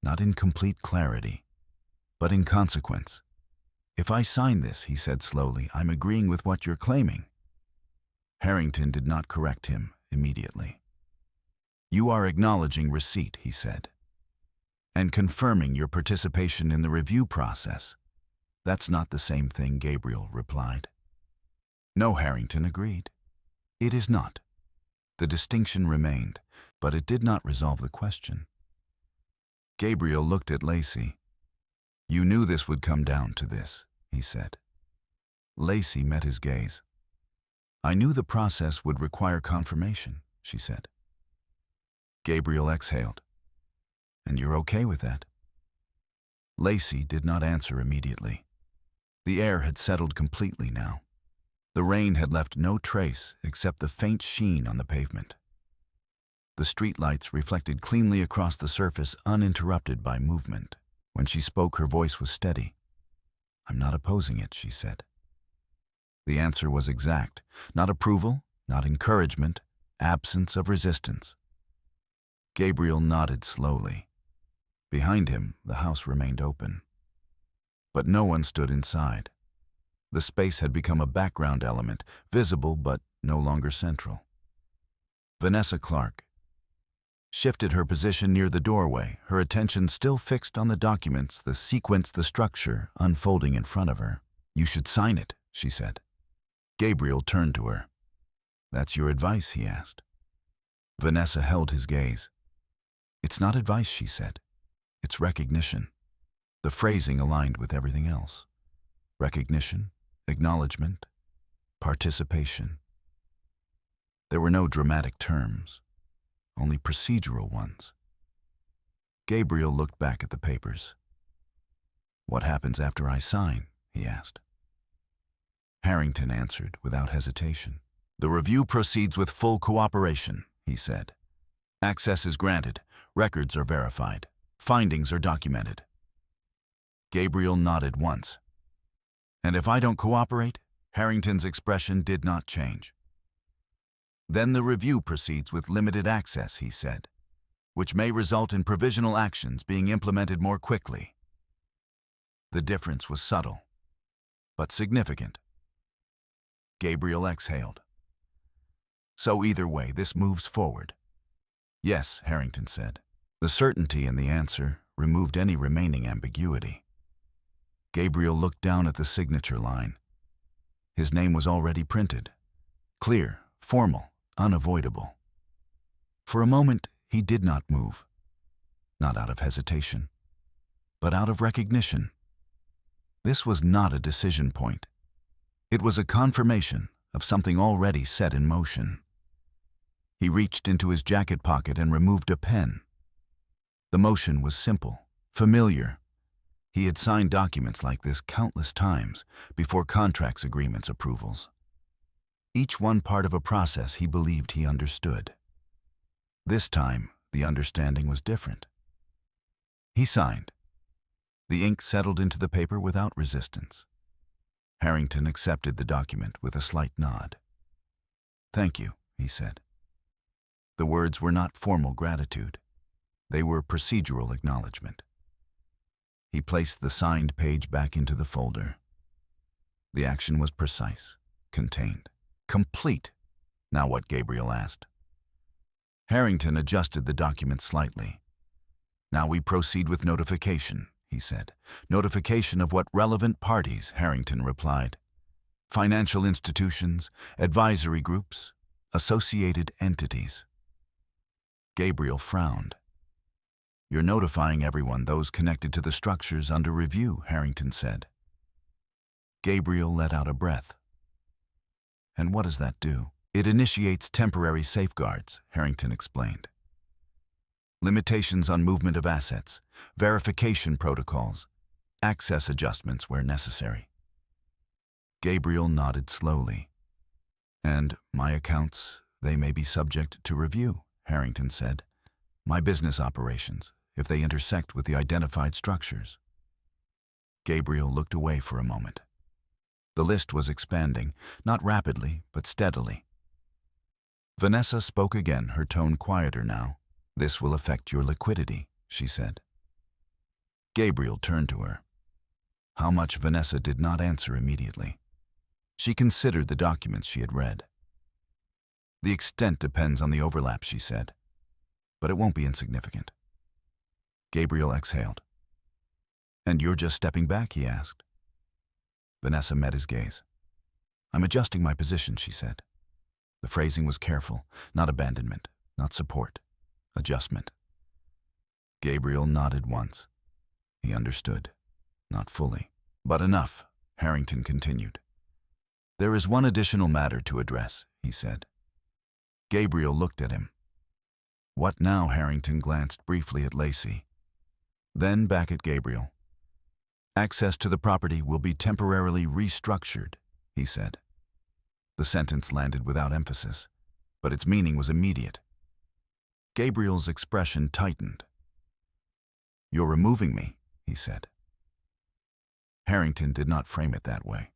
[SPEAKER 1] not in complete clarity, but in consequence. "If I sign this," he said slowly, "I'm agreeing with what you're claiming." Harrington did not correct him immediately. "You are acknowledging receipt," he said, "and confirming your participation in the review process. That's not the same thing, Gabriel replied. No, Harrington agreed. It is not. The distinction remained, but it did not resolve the question. Gabriel looked at Lacey. You knew this would come down to this, he said. Lacey met his gaze. I knew the process would require confirmation, she said. Gabriel exhaled. And you're okay with that? Lacey did not answer immediately. The air had settled completely now. The rain had left no trace except the faint sheen on the pavement. The streetlights reflected cleanly across the surface, uninterrupted by movement. When she spoke, her voice was steady. I'm not opposing it, she said. The answer was exact. Not approval, not encouragement, absence of resistance. Gabriel nodded slowly. Behind him, the house remained open. But no one stood inside. The space had become a background element, visible but no longer central. Vanessa Clark shifted her position near the doorway, her attention still fixed on the documents, the sequence, the structure unfolding in front of her. You should sign it, she said. Gabriel turned to her. That's your advice, he asked. Vanessa held his gaze. It's not advice, she said. It's recognition. The phrasing aligned with everything else. Recognition, acknowledgement, participation. There were no dramatic terms, only procedural ones. Gabriel looked back at the papers. What happens after I sign? He asked. Harrington answered without hesitation. The review proceeds with full cooperation, he said. Access is granted, records are verified, findings are documented. Gabriel nodded once. And if I don't cooperate? Harrington's expression did not change. Then the review proceeds with limited access, he said, which may result in provisional actions being implemented more quickly. The difference was subtle, but significant. Gabriel exhaled. So either way, this moves forward. Yes, Harrington said. The certainty in the answer removed any remaining ambiguity. Gabriel looked down at the signature line. His name was already printed. Clear, formal, unavoidable. For a moment, he did not move. Not out of hesitation, but out of recognition. This was not a decision point. It was a confirmation of something already set in motion. He reached into his jacket pocket and removed a pen. The motion was simple, familiar. He had signed documents like this countless times before contracts, agreements, approvals. Each one part of a process he believed he understood. This time, the understanding was different. He signed. The ink settled into the paper without resistance. Harrington accepted the document with a slight nod. Thank you, he said. The words were not formal gratitude. They were procedural acknowledgement. He placed the signed page back into the folder. The action was precise, contained, complete. Now what? Gabriel asked. Harrington adjusted the document slightly. Now we proceed with notification, he said. Notification of what relevant parties? Harrington replied. Financial institutions, advisory groups, associated entities. Gabriel frowned. You're notifying everyone, those connected to the structures under review, Harrington said. Gabriel let out a breath. And what does that do? It initiates temporary safeguards, Harrington explained. Limitations on movement of assets, verification protocols, access adjustments where necessary. Gabriel nodded slowly. And my accounts, they may be subject to review, Harrington said. My business operations, if they intersect with the identified structures. Gabriel looked away for a moment. The list was expanding, not rapidly, but steadily. Vanessa spoke again, her tone quieter now. This will affect your liquidity, she said. Gabriel turned to her. How much? Vanessa did not answer immediately. She considered the documents she had read. The extent depends on the overlap, she said. But it won't be insignificant. Gabriel exhaled. And you're just stepping back, he asked. Vanessa met his gaze. "I'm adjusting my position," she said. The phrasing was careful, not abandonment, not support, adjustment. Gabriel nodded once. He understood. Not fully, but enough, Harrington continued. "There is one additional matter to address," he said. Gabriel looked at him. "What now?" Harrington glanced briefly at Lacey, then back at Gabriel. "Access to the property will be temporarily restructured," he said. The sentence landed without emphasis, but its meaning was immediate. Gabriel's expression tightened. "You're removing me," he said. Harrington did not frame it that way.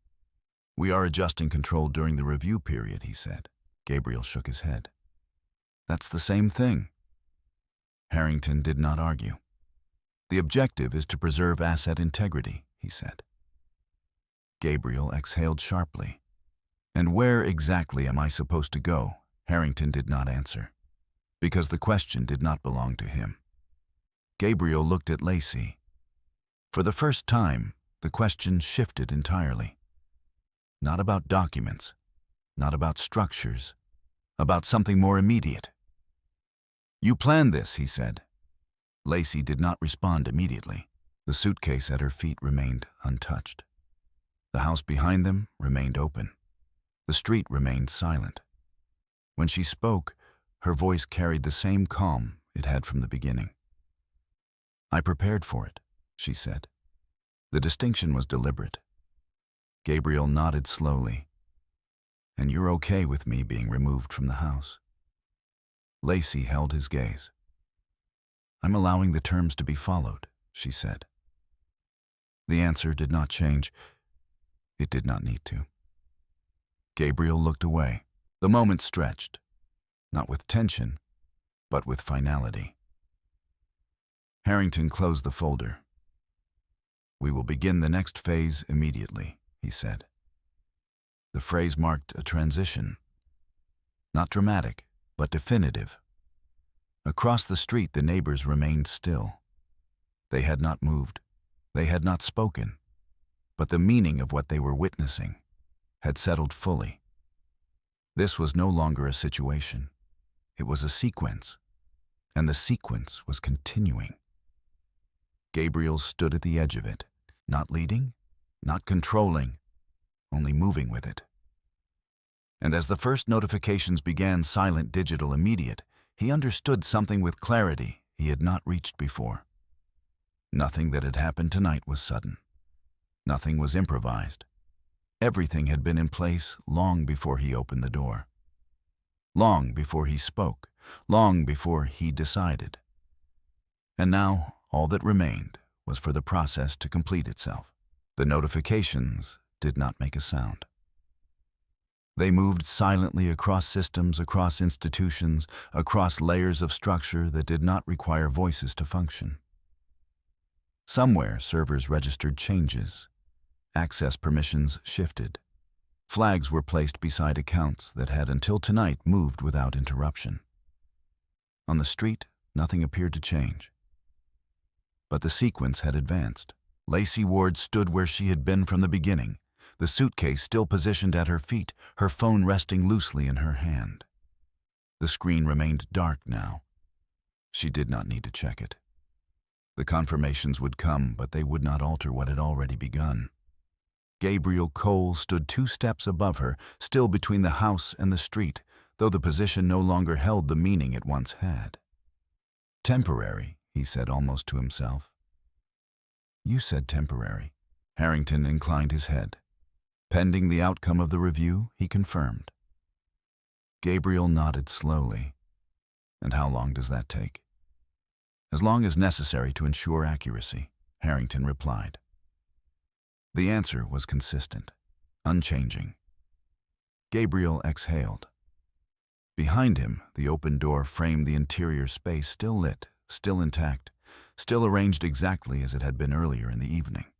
[SPEAKER 1] "We are adjusting control during the review period," he said. Gabriel shook his head. "That's the same thing." Harrington did not argue. "The objective is to preserve asset integrity," he said. Gabriel exhaled sharply. "And where exactly am I supposed to go?" Harrington did not answer, because the question did not belong to him. Gabriel looked at Lacey. For the first time, the question shifted entirely. Not about documents, not about structures, about something more immediate. "You planned this," he said. Lacey did not respond immediately. The suitcase at her feet remained untouched. The house behind them remained open. The street remained silent. When she spoke, her voice carried the same calm it had from the beginning. "I prepared for it," she said. The distinction was deliberate. Gabriel nodded slowly. "And you're okay with me being removed from the house?" Lacey held his gaze. "I'm allowing the terms to be followed," she said. The answer did not change. It did not need to. Gabriel looked away. The moment stretched, not with tension, but with finality. Harrington closed the folder. "We will begin the next phase immediately," he said. The phrase marked a transition. Not dramatic, but definitive. Across the street, the neighbors remained still. They had not moved. They had not spoken. But the meaning of what they were witnessing had settled fully. This was no longer a situation. It was a sequence, and the sequence was continuing. Gabriel stood at the edge of it, not leading, not controlling, only moving with it. And as the first notifications began silent, digital, immediate, he understood something with clarity he had not reached before. Nothing that had happened tonight was sudden. Nothing was improvised. Everything had been in place long before he opened the door. Long before he spoke. Long before he decided. And now, all that remained was for the process to complete itself. The notifications did not make a sound. They moved silently across systems, across institutions, across layers of structure that did not require voices to function. Somewhere, servers registered changes. Access permissions shifted. Flags were placed beside accounts that had until tonight moved without interruption. On the street, nothing appeared to change. But the sequence had advanced. Lacey Ward stood where she had been from the beginning, the suitcase still positioned at her feet, her phone resting loosely in her hand. The screen remained dark now. She did not need to check it. The confirmations would come, but they would not alter what had already begun. Gabriel Cole stood 2 steps above her, still between the house and the street, though the position no longer held the meaning it once had. "Temporary," he said almost to himself. "You said temporary." Harrington inclined his head. Pending the outcome of the review, he confirmed. Gabriel nodded slowly. "And how long does that take?" "As long as necessary to ensure accuracy," Harrington replied. The answer was consistent, unchanging. Gabriel exhaled. Behind him, the open door framed the interior space, still lit, still intact, still arranged exactly as it had been earlier in the evening.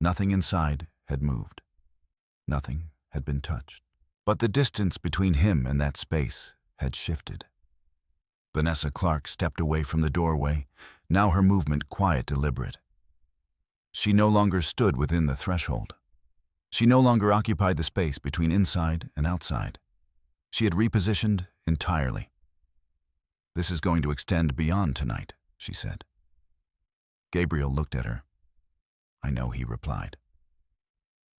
[SPEAKER 1] Nothing inside had moved. Nothing had been touched. But the distance between him and that space had shifted. Vanessa Clark stepped away from the doorway, now her movement quiet, deliberate. She no longer stood within the threshold. She no longer occupied the space between inside and outside. She had repositioned entirely. "This is going to extend beyond tonight," she said. Gabriel looked at her. "I know," he replied.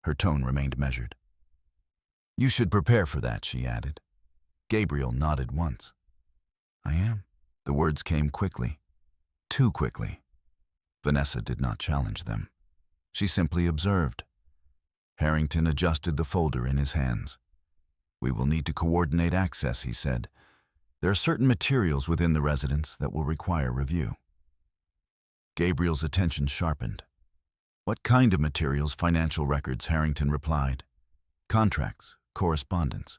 [SPEAKER 1] Her tone remained measured. "You should prepare for that," she added. Gabriel nodded once. "I am." The words came quickly. Too quickly. Vanessa did not challenge them. She simply observed. Harrington adjusted the folder in his hands. "We will need to coordinate access," he said. "There are certain materials within the residence that will require review." Gabriel's attention sharpened. "What kind of materials?" "Financial records," Harrington replied. "Contracts, correspondence,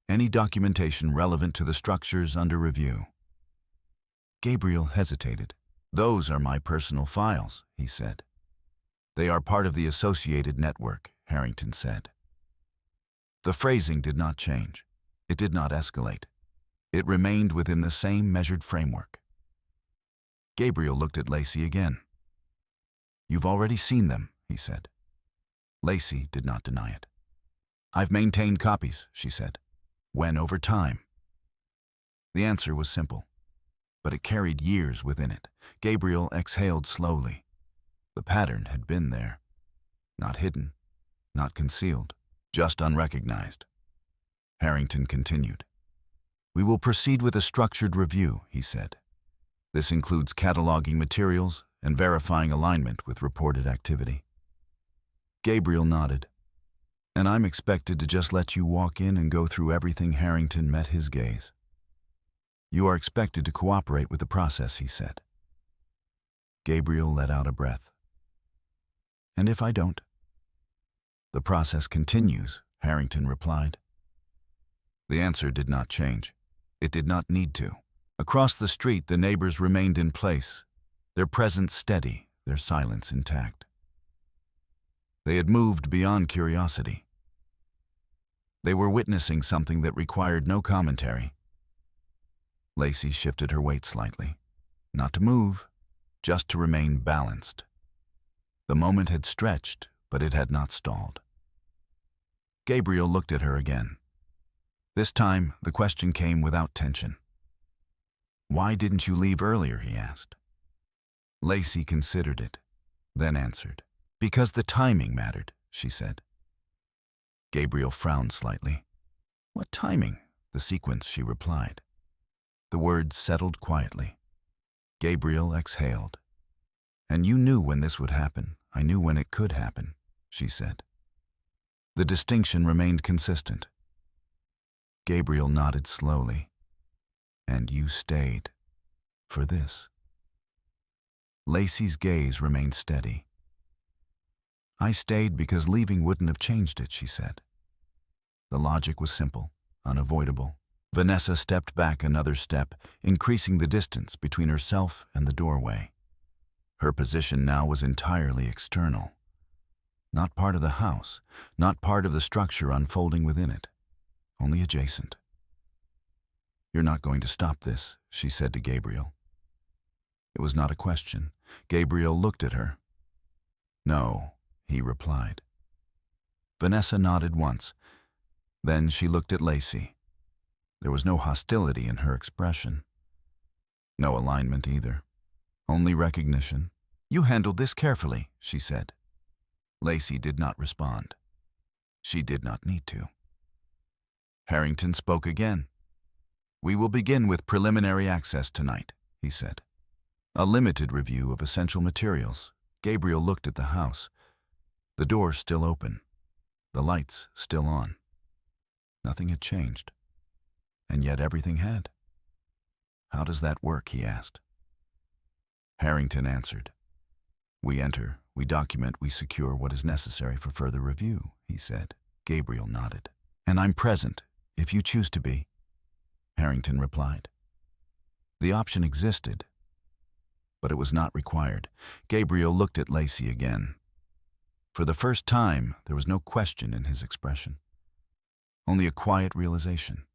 [SPEAKER 1] any documentation relevant to the structures under review." Gabriel hesitated. "Those are my personal files," he said. "They are part of the associated network," Harrington said. The phrasing did not change. It did not escalate. It remained within the same measured framework. Gabriel looked at Lacey again. "You've already seen them," he said. Lacey did not deny it. "I've maintained copies," she said. "When over time?" The answer was simple, but it carried years within it. Gabriel exhaled slowly. The pattern had been there. Not hidden, not concealed, just unrecognized. Harrington continued. "We will proceed with a structured review," he said. "This includes cataloging materials and verifying alignment with reported activity." Gabriel nodded. "And I'm expected to just let you walk in and go through everything?" Harrington met his gaze. "You are expected to cooperate with the process," he said. Gabriel let out a breath. "And if I don't?" "The process continues," Harrington replied. The answer did not change. It did not need to. Across the street, the neighbors remained in place, their presence steady, their silence intact. They had moved beyond curiosity. They were witnessing something that required no commentary. Lacey shifted her weight slightly, not to move, just to remain balanced. The moment had stretched, but it had not stalled. Gabriel looked at her again. This time, the question came without tension. "Why didn't you leave earlier?" he asked. Lacey considered it, then answered. "Because the timing mattered," she said. Gabriel frowned slightly. "What timing?" "The sequence," she replied. The words settled quietly. Gabriel exhaled. "And you knew when this would happen. I knew when it could happen," she said. The distinction remained consistent. Gabriel nodded slowly. "And you stayed for this?" Lacey's gaze remained steady. "I stayed because leaving wouldn't have changed it," she said. The logic was simple, unavoidable. Vanessa stepped back another step, increasing the distance between herself and the doorway. Her position now was entirely external. Not part of the house, not part of the structure unfolding within it, only adjacent. "You're not going to stop this," she said to Gabriel. It was not a question. Gabriel looked at her. "No," he replied. Vanessa nodded once. Then she looked at Lacey. There was no hostility in her expression. No alignment either. Only recognition. "You handled this carefully," she said. Lacey did not respond. She did not need to. Harrington spoke again. "We will begin with preliminary access tonight," he said. "A limited review of essential materials." Gabriel looked at the house. The door still open. The lights still on. Nothing had changed. And yet everything had. "How does that work?" he asked. Harrington answered. "We enter, we document, we secure what is necessary for further review," he said. Gabriel nodded. "And I'm present, if you choose to be," Harrington replied. The option existed, but it was not required. Gabriel looked at Lacey again. For the first time, there was no question in his expression, only a quiet realization.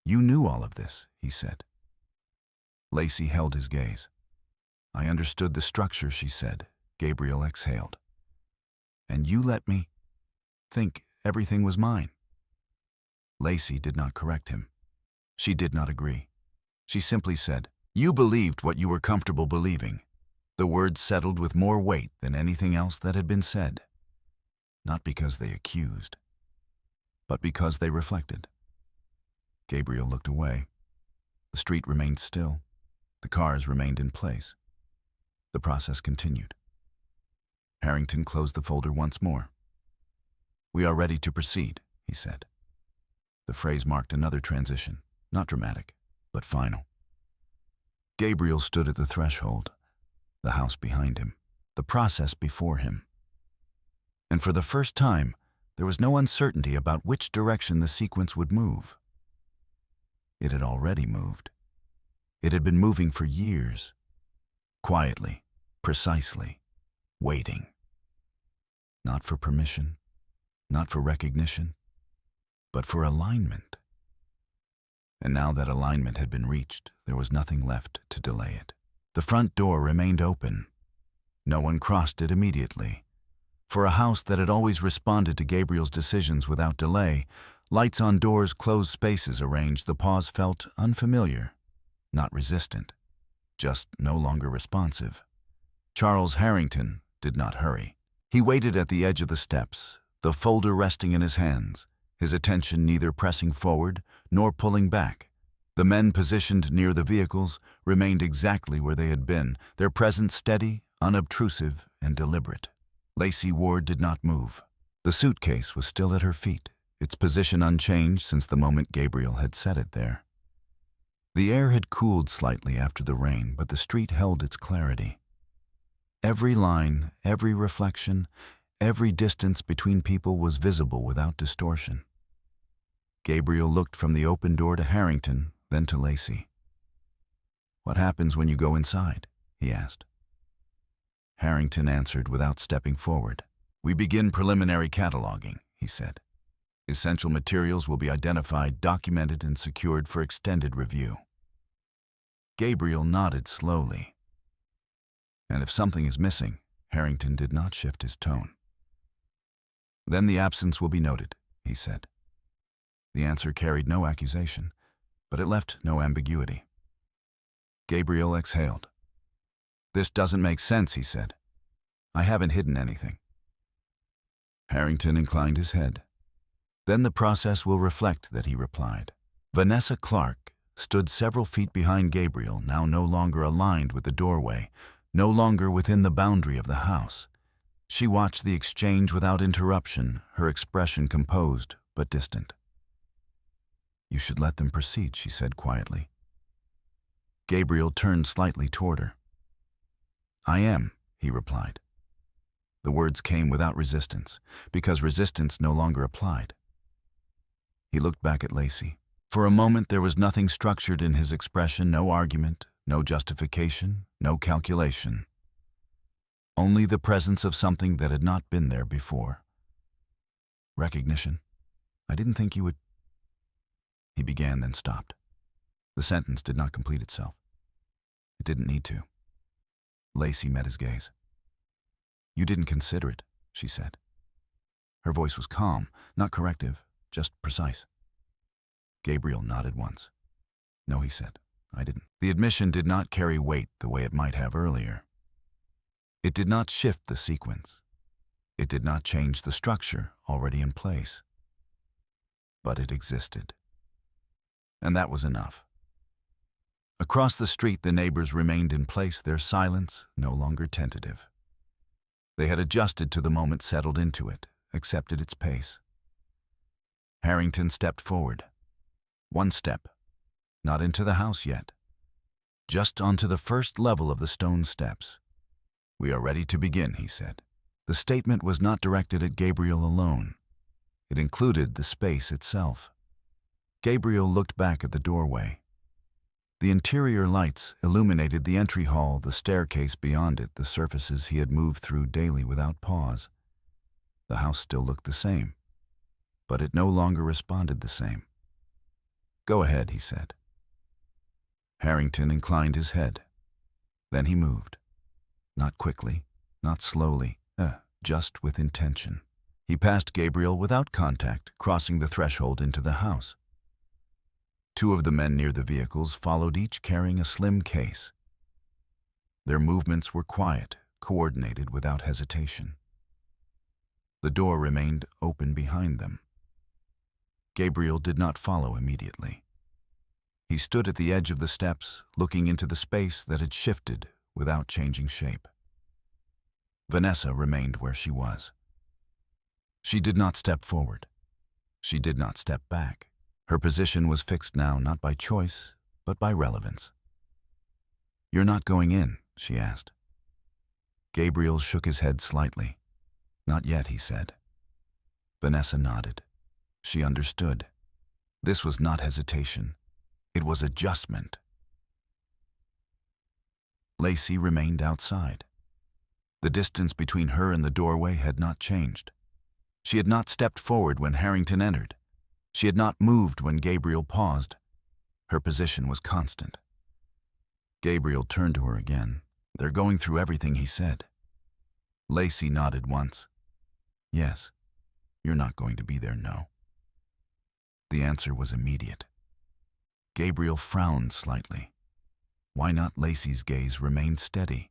[SPEAKER 1] "You knew all of this," he said. Lacey held his gaze. "I understood the structure," she said. Gabriel exhaled. "And you let me?" think everything was mine. Lacey did not correct him. She did not agree. She simply said, "You believed what you were comfortable believing." The words settled with more weight than anything else that had been said. Not because they accused, but because they reflected. Gabriel looked away. The street remained still. The cars remained in place. The process continued. Harrington closed the folder once more. "We are ready to proceed," he said. The phrase marked another transition, not dramatic, but final. Gabriel stood at the threshold, the house behind him, the process before him. And for the first time, there was no uncertainty about which direction the sequence would move. It had already moved. It had been moving for years, quietly, precisely, waiting. Not for permission, not for recognition, but for alignment. And now that alignment had been reached, there was nothing left to delay it. The front door remained open. No one crossed it immediately. For a house that had always responded to Gabriel's decisions without delay, lights on doors, closed spaces arranged, the pause felt unfamiliar, not resistant, just no longer responsive. Charles Harrington did not hurry. He waited at the edge of the steps, the folder resting in his hands, his attention neither pressing forward nor pulling back. The men positioned near the vehicles remained exactly where they had been, their presence steady, unobtrusive, and deliberate. Lacey Ward did not move. The suitcase was still at her feet, its position unchanged since the moment Gabriel had set it there. The air had cooled slightly after the rain, but the street held its clarity. Every line, every reflection, every distance between people was visible without distortion. Gabriel looked from the open door to Harrington, then to Lacey. "What happens when you go inside?" he asked. Harrington answered without stepping forward. "We begin preliminary cataloging," he said. "Essential materials will be identified, documented, and secured for extended review." Gabriel nodded slowly. "And if something is missing," Harrington did not shift his tone. "Then the absence will be noted," he said. The answer carried no accusation, but it left no ambiguity. Gabriel exhaled. "This doesn't make sense," he said. "I haven't hidden anything." Harrington inclined his head. "Then the process will reflect that," he replied. Vanessa Clark stood several feet behind Gabriel, now no longer aligned with the doorway, no longer within the boundary of the house. She watched the exchange without interruption, her expression composed but distant. "You should let them proceed," she said quietly. Gabriel turned slightly toward her. "I am," he replied. The words came without resistance, because resistance no longer applied. He looked back at Lacey. For a moment there was nothing structured in his expression, no argument, no justification, no calculation. Only the presence of something that had not been there before. "Recognition? I didn't think you would—" He began, then stopped. The sentence did not complete itself. It didn't need to. Lacey met his gaze. "You didn't consider it," she said. Her voice was calm, not corrective, just precise. Gabriel nodded once. "No," he said, "I didn't." The admission did not carry weight the way it might have earlier. It did not shift the sequence. It did not change the structure already in place. But it existed. And that was enough. Across the street, the neighbors remained in place, their silence no longer tentative. They had adjusted to the moment, settled into it, accepted its pace. Harrington stepped forward. One step, not into the house yet, just onto the first level of the stone steps. "We are ready to begin," he said. The statement was not directed at Gabriel alone. It included the space itself. Gabriel looked back at the doorway. The interior lights illuminated the entry hall, the staircase beyond it, the surfaces he had moved through daily without pause. The house still looked the same, but it no longer responded the same. "Go ahead," he said. Harrington inclined his head. Then he moved. Not quickly, not slowly, just with intention. He passed Gabriel without contact, crossing the threshold into the house. Two of the men near the vehicles followed, each carrying a slim case. Their movements were quiet, coordinated without hesitation. The door remained open behind them. Gabriel did not follow immediately. He stood at the edge of the steps, looking into the space that had shifted without changing shape. Vanessa remained where she was. She did not step forward. She did not step back. Her position was fixed now not by choice, but by relevance. "You're not going in?" she asked. Gabriel shook his head slightly. "Not yet," he said. Vanessa nodded. She understood. This was not hesitation. It was adjustment. Lacey remained outside. The distance between her and the doorway had not changed. She had not stepped forward when Harrington entered. She had not moved when Gabriel paused. Her position was constant. Gabriel turned to her again. "They're going through everything," he said. Lacey nodded once. "Yes. You're not going to be there, no." The answer was immediate. Gabriel frowned slightly. Why not? Lacey's gaze remained steady.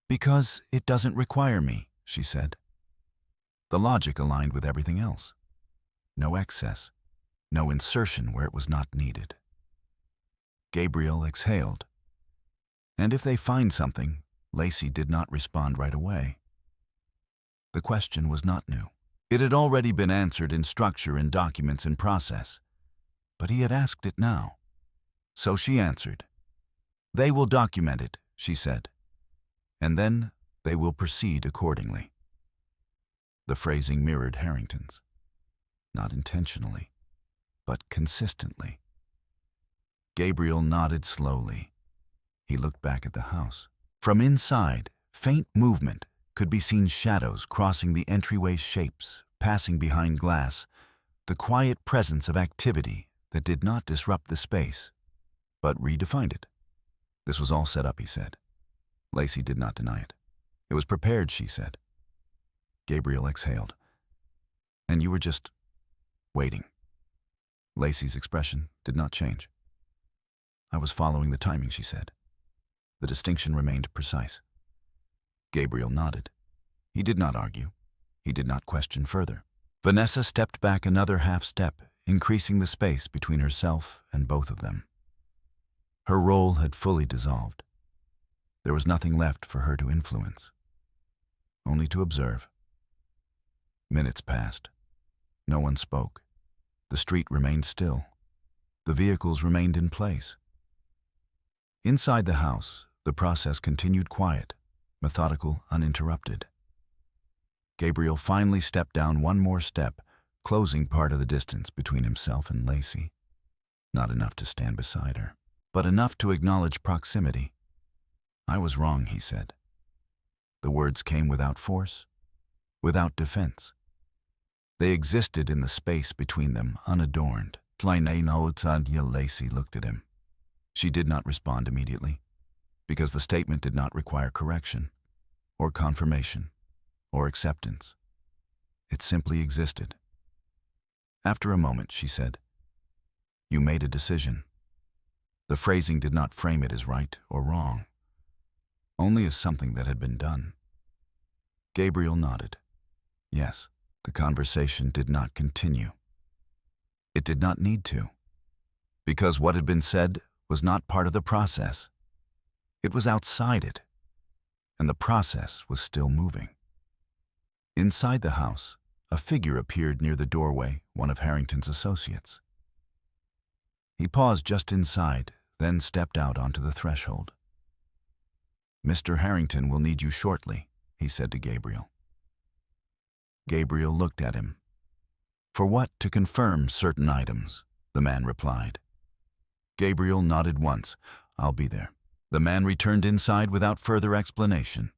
[SPEAKER 1] "Because it doesn't require me," she said. The logic aligned with everything else. No excess, no insertion where it was not needed. Gabriel exhaled. And if they find something, Lacey did not respond right away. The question was not new. It had already been answered in structure, in documents, in process. But he had asked it now. So she answered. "They will document it," she said. "And then they will proceed accordingly." The phrasing mirrored Harrington's. Not intentionally, but consistently. Gabriel nodded slowly. He looked back at the house. From inside, faint movement could be seen, shadows crossing the entryway's shapes, passing behind glass, the quiet presence of activity that did not disrupt the space, but redefined it. This was all set up, he said. Lacey did not deny it. It was prepared, she said. Gabriel exhaled. "And you were just waiting." Lacey's expression did not change. "I was following the timing," she said. The distinction remained precise. Gabriel nodded. He did not argue. He did not question further. Vanessa stepped back another half step, increasing the space between herself and both of them. Her role had fully dissolved. There was nothing left for her to influence, only to observe. Minutes passed. No one spoke. The street remained still. The vehicles remained in place. Inside the house, the process continued quiet, methodical, uninterrupted. Gabriel finally stepped down one more step, closing part of the distance between himself and Lacey. Not enough to stand beside her, but enough to acknowledge proximity. "I was wrong," he said. The words came without force, without defense. They existed in the space between them, unadorned. Lacey looked at him. She did not respond immediately, because the statement did not require correction, or confirmation, or acceptance. It simply existed. After a moment, she said, "You made a decision." The phrasing did not frame it as right or wrong, only as something that had been done. Gabriel nodded. Yes, the conversation did not continue. It did not need to, because what had been said was not part of the process. It was outside it, and the process was still moving. Inside the house, a figure appeared near the doorway, one of Harrington's associates. He paused just inside, then stepped out onto the threshold. "Mr. Harrington will need you shortly," he said to Gabriel. Gabriel looked at him. "For what? To confirm certain items," the man replied. Gabriel nodded once. "I'll be there." The man returned inside without further explanation.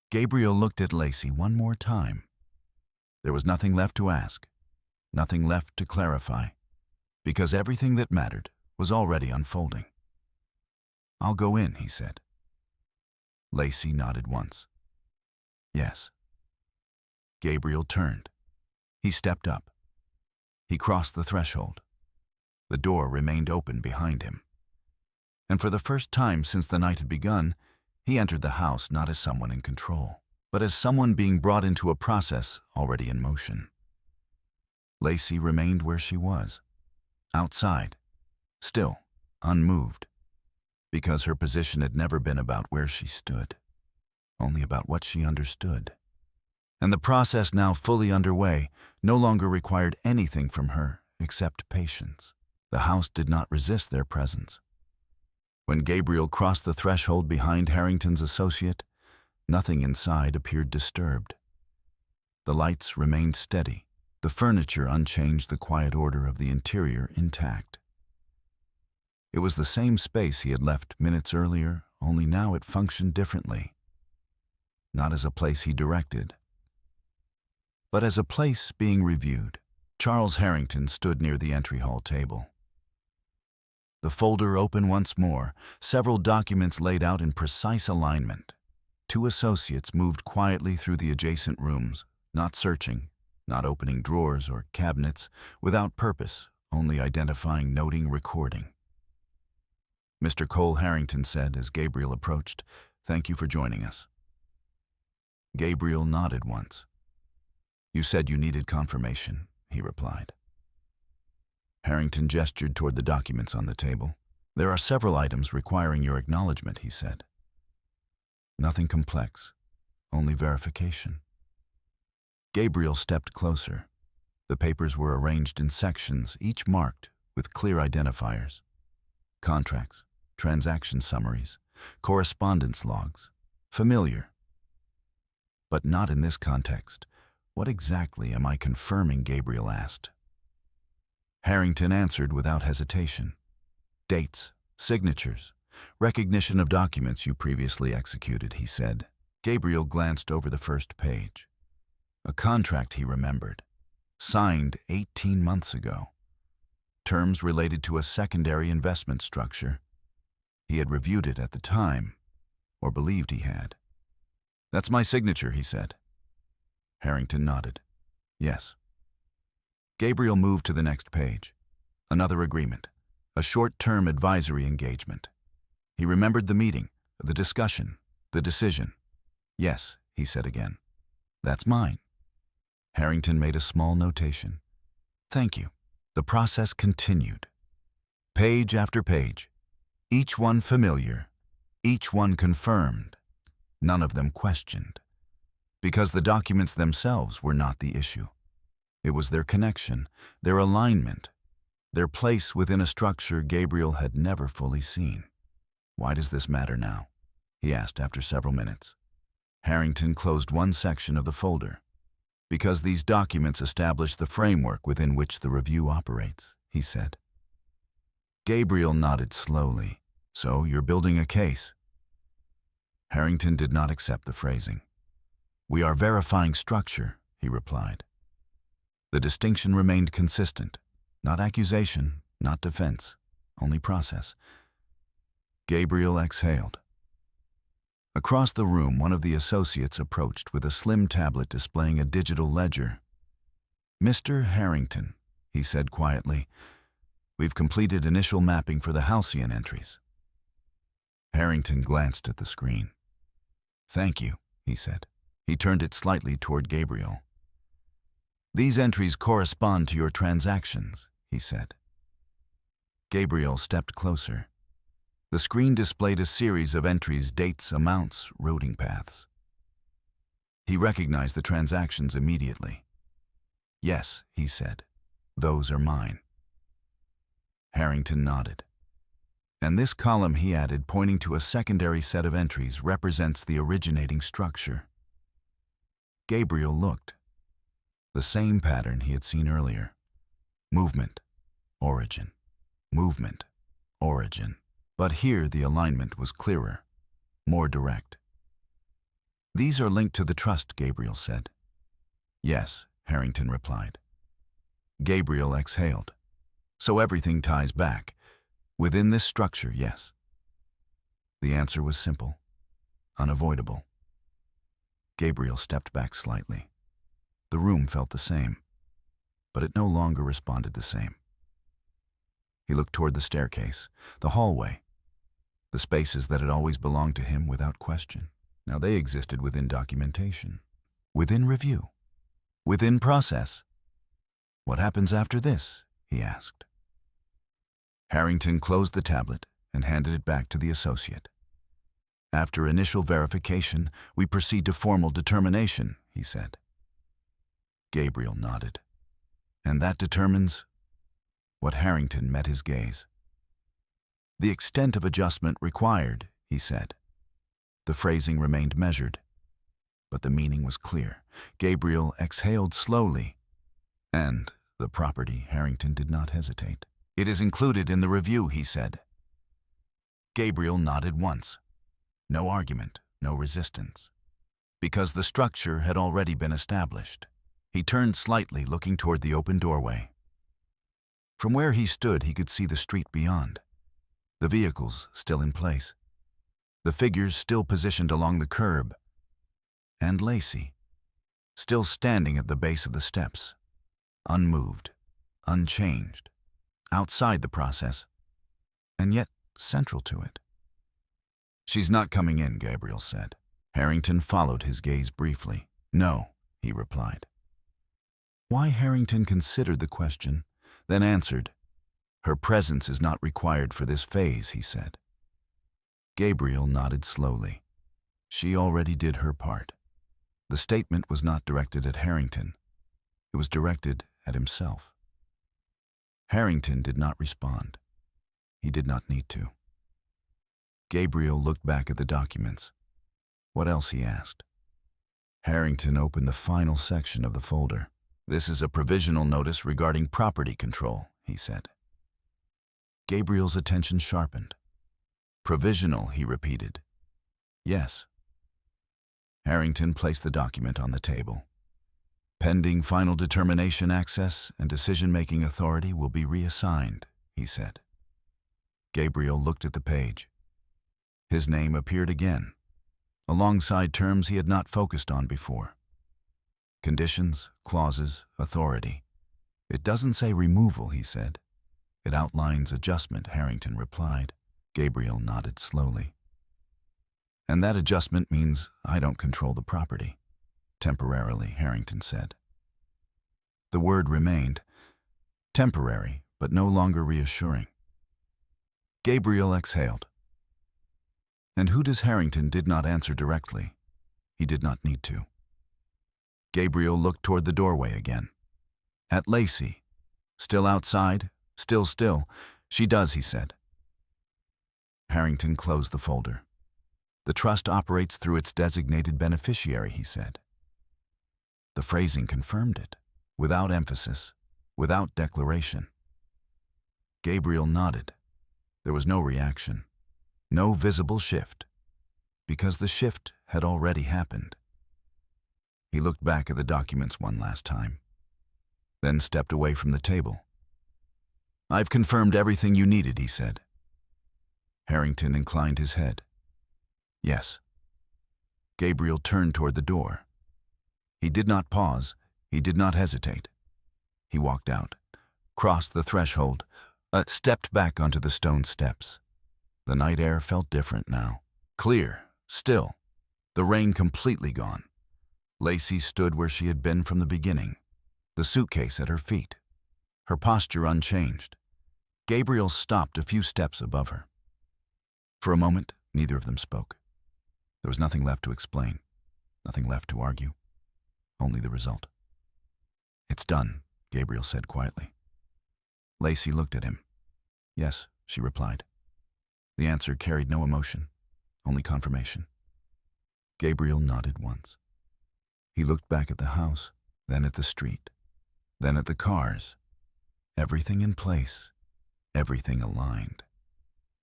[SPEAKER 1] Gabriel looked at Lacey one more time. There was nothing left to ask, nothing left to clarify, because everything that mattered was already unfolding. "I'll go in," he said. Lacey nodded once. "Yes." Gabriel turned. He stepped up. He crossed the threshold. The door remained open behind him. And for the first time since the night had begun, he entered the house not as someone in control, but as someone being brought into a process already in motion. Lacey remained where she was, outside, still, unmoved, because her position had never been about where she stood, only about what she understood. And the process now fully underway no longer required anything from her except patience. The house did not resist their presence. When Gabriel crossed the threshold behind Harrington's associate, nothing inside appeared disturbed. The lights remained steady, the furniture unchanged, the quiet order of the interior intact. It was the same space he had left minutes earlier, only now it functioned differently. Not as a place he directed, but as a place being reviewed. Charles Harrington stood near the entry hall table. The folder open once more, several documents laid out in precise alignment. Two associates moved quietly through the adjacent rooms, not searching, not opening drawers or cabinets, without purpose, only identifying, noting, recording. Mr. Cole Harrington said as Gabriel approached, "Thank you for joining us." Gabriel nodded once. "You said you needed confirmation," he replied. Harrington gestured toward the documents on the table. "There are several items requiring your acknowledgement," he said. "Nothing complex, only verification." Gabriel stepped closer. The papers were arranged in sections, each marked with clear identifiers. Contracts, transaction summaries, correspondence logs. Familiar. But not in this context. "What exactly am I confirming?" Gabriel asked. Harrington answered without hesitation. "Dates, signatures, recognition of documents you previously executed," he said. Gabriel glanced over the first page. A contract he remembered, signed 18 months ago. Terms related to a secondary investment structure. He had reviewed it at the time, or believed he had. "That's my signature," he said. Harrington nodded. "Yes." Gabriel moved to the next page. Another agreement, a short-term advisory engagement. He remembered the meeting, the discussion, the decision. "Yes," he said again. "That's mine." Harrington made a small notation. "Thank you." The process continued. Page after page, each one familiar, each one confirmed, none of them questioned. Because the documents themselves were not the issue. It was their connection, their alignment, their place within a structure Gabriel had never fully seen. "Why does this matter now?" he asked after several minutes. Harrington closed one section of the folder. "Because these documents establish the framework within which the review operates," he said. Gabriel nodded slowly. "So you're building a case?" Harrington did not accept the phrasing. "We are verifying structure," he replied. The distinction remained consistent. Not accusation, not defense, only process. Gabriel exhaled. Across the room, one of the associates approached with a slim tablet displaying a digital ledger. "Mr. Harrington," he said quietly, "we've completed initial mapping for the halcyon entries." Harrington glanced at the screen. "Thank you," he said. He turned it slightly toward Gabriel. "These entries correspond to your transactions," he said. Gabriel stepped closer. The screen displayed a series of entries, dates, amounts, routing paths. He recognized the transactions immediately. "Yes," he said, "those are mine." Harrington nodded. "And this column," he added, pointing to a secondary set of entries, "represents the originating structure." Gabriel looked. The same pattern he had seen earlier. Movement, origin, movement, origin. But here the alignment was clearer, more direct. "These are linked to the trust," Gabriel said. "Yes," Harrington replied. Gabriel exhaled. "So everything ties back. Within this structure, yes." The answer was simple, unavoidable. Gabriel stepped back slightly. The room felt the same, but it no longer responded the same. He looked toward the staircase, the hallway, the spaces that had always belonged to him without question. Now they existed within documentation, within review, within process. "What happens after this?" he asked. Harrington closed the tablet and handed it back to the associate. "After initial verification, we proceed to formal determination," he said. Gabriel nodded. "And that determines—" What Harrington met his gaze. "The extent of adjustment required," he said. The phrasing remained measured, but the meaning was clear. Gabriel exhaled slowly. "And the property," Harrington did not hesitate. "It is included in the review," he said. Gabriel nodded once. No argument, no resistance. Because the structure had already been established. He turned slightly, looking toward the open doorway. From where he stood, he could see the street beyond. The vehicles still in place. The figures still positioned along the curb. And Lacey, still standing at the base of the steps, unmoved, unchanged, outside the process, and yet central to it. "She's not coming in," Gabriel said. Harrington followed his gaze briefly. "No," he replied. Why Harrington considered the question, then answered. "Her presence is not required for this phase," he said. Gabriel nodded slowly. She already did her part. The statement was not directed at Harrington. It was directed at himself. Harrington did not respond. He did not need to. Gabriel looked back at the documents. "What else?" he asked. Harrington opened the final section of the folder. "This is a provisional notice regarding property control," he said. Gabriel's attention sharpened. "Provisional," he repeated. "Yes." Harrington placed the document on the table. "Pending final determination, access and decision-making authority will be reassigned," he said. Gabriel looked at the page. His name appeared again, alongside terms he had not focused on before. Conditions, clauses, authority. "It doesn't say removal," he said. "It outlines adjustment," Harrington replied. Gabriel nodded slowly. "And that adjustment means I don't control the property." "Temporarily," Harrington said. The word remained. Temporary, but no longer reassuring. Gabriel exhaled. And who does Harrington did not answer directly. He did not need to. Gabriel looked toward the doorway again. At Lacey. "Still outside? Still. She does," he said. Harrington closed the folder. "The trust operates through its designated beneficiary," he said. The phrasing confirmed it, without emphasis, without declaration. Gabriel nodded. There was no reaction, no visible shift, because the shift had already happened. He looked back at the documents one last time, then stepped away from the table. "I've confirmed everything you needed," he said. Harrington inclined his head. "Yes." Gabriel turned toward the door. He did not pause. He did not hesitate. He walked out, crossed the threshold, stepped back onto the stone steps. The night air felt different now. Clear, still, the rain completely gone. Lacey stood where she had been from the beginning, the suitcase at her feet, her posture unchanged. Gabriel stopped a few steps above her. For a moment, neither of them spoke. There was nothing left to explain, nothing left to argue, only the result. "It's done," Gabriel said quietly. Lacey looked at him. "Yes," she replied. The answer carried no emotion, only confirmation. Gabriel nodded once. He looked back at the house, then at the street, then at the cars. Everything in place, everything aligned,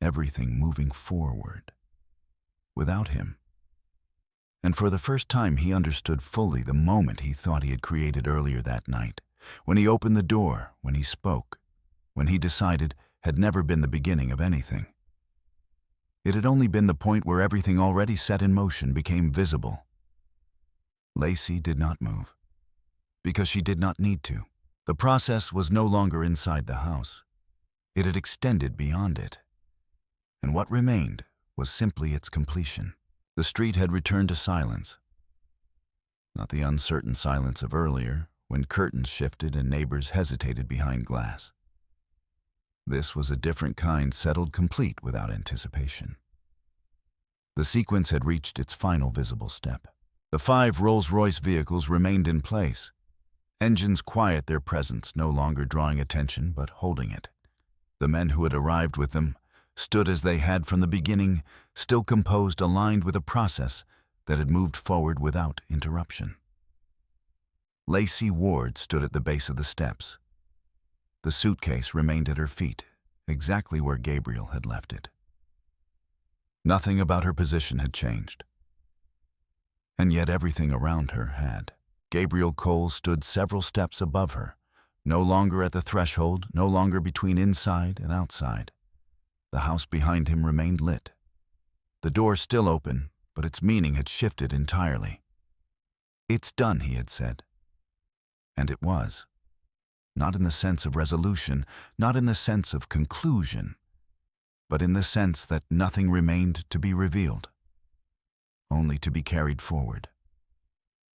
[SPEAKER 1] everything moving forward. Without him. And for the first time he understood fully the moment he thought he had created earlier that night, when he opened the door, when he spoke, when he decided had never been the beginning of anything. It had only been the point where everything already set in motion became visible. Lacey did not move, because she did not need to. The process was no longer inside the house. It had extended beyond it. And what remained was simply its completion. The street had returned to silence. Not the uncertain silence of earlier, when curtains shifted and neighbors hesitated behind glass. This was a different kind, settled complete without anticipation. The sequence had reached its final visible step. The 5 Rolls-Royce vehicles remained in place, engines quiet, their presence no longer drawing attention but holding it. The men who had arrived with them stood as they had from the beginning, still composed, aligned with a process that had moved forward without interruption. Lacey Ward stood at the base of the steps. The suitcase remained at her feet, exactly where Gabriel had left it. Nothing about her position had changed. And yet everything around her had. Gabriel Cole stood several steps above her, no longer at the threshold, no longer between inside and outside. The house behind him remained lit. The door still open, but its meaning had shifted entirely. "It's done," he had said. And it was. Not in the sense of resolution, not in the sense of conclusion, but in the sense that nothing remained to be revealed, only to be carried forward.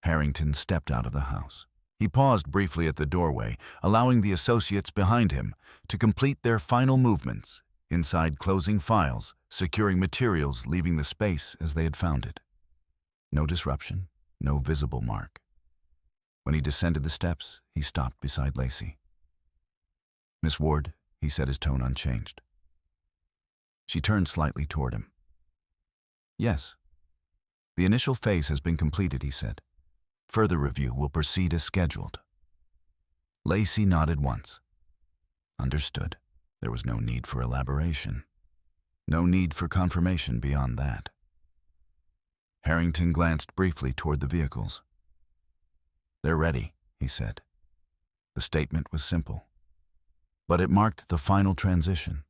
[SPEAKER 1] Harrington stepped out of the house. He paused briefly at the doorway, allowing the associates behind him to complete their final movements, inside closing files, securing materials, leaving the space as they had found it. No disruption, no visible mark. When he descended the steps, he stopped beside Lacey. "Miss Ward," he said, his tone unchanged. She turned slightly toward him. "Yes. The initial phase has been completed," he said. "Further review will proceed as scheduled." Lacey nodded once. Understood. There was no need for elaboration. No need for confirmation beyond that. Harrington glanced briefly toward the vehicles. "They're ready," he said. The statement was simple, but it marked the final transition.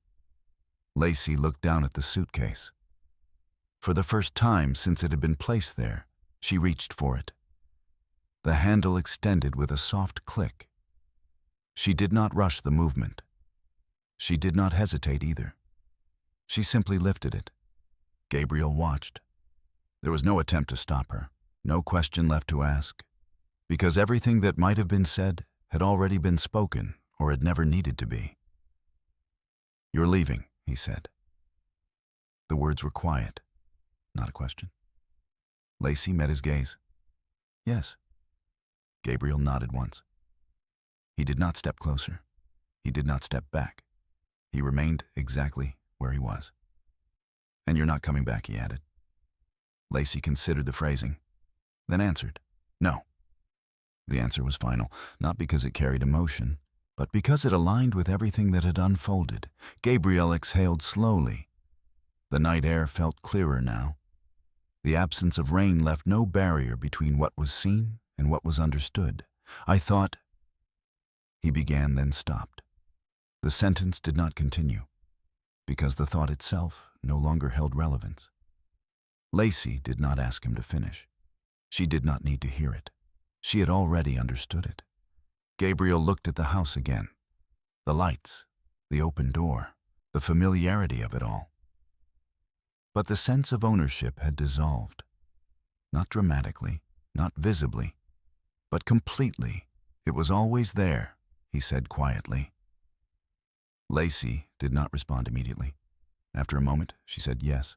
[SPEAKER 1] Lacey looked down at the suitcase. For the first time since it had been placed there, she reached for it. The handle extended with a soft click. She did not rush the movement. She did not hesitate either. She simply lifted it. Gabriel watched. There was no attempt to stop her, no question left to ask, because everything that might have been said had already been spoken or had never needed to be. "You're leaving," he said. The words were quiet, not a question. Lacey met his gaze. "Yes." Gabriel nodded once. He did not step closer. He did not step back. He remained exactly where he was. "And you're not coming back," he added. Lacey considered the phrasing, then answered, "No." The answer was final, not because it carried emotion, but because it aligned with everything that had unfolded. Gabriel exhaled slowly. The night air felt clearer now. The absence of rain left no barrier between what was seen and what was understood. "I thought—" he began, then stopped. The sentence did not continue, because the thought itself no longer held relevance. Lacey did not ask him to finish. She did not need to hear it. She had already understood it. Gabriel looked at the house again. The lights, the open door, the familiarity of it all. But the sense of ownership had dissolved. Not dramatically, not visibly, but completely. "It was always there," he said quietly. Lacey did not respond immediately. After a moment, she said yes.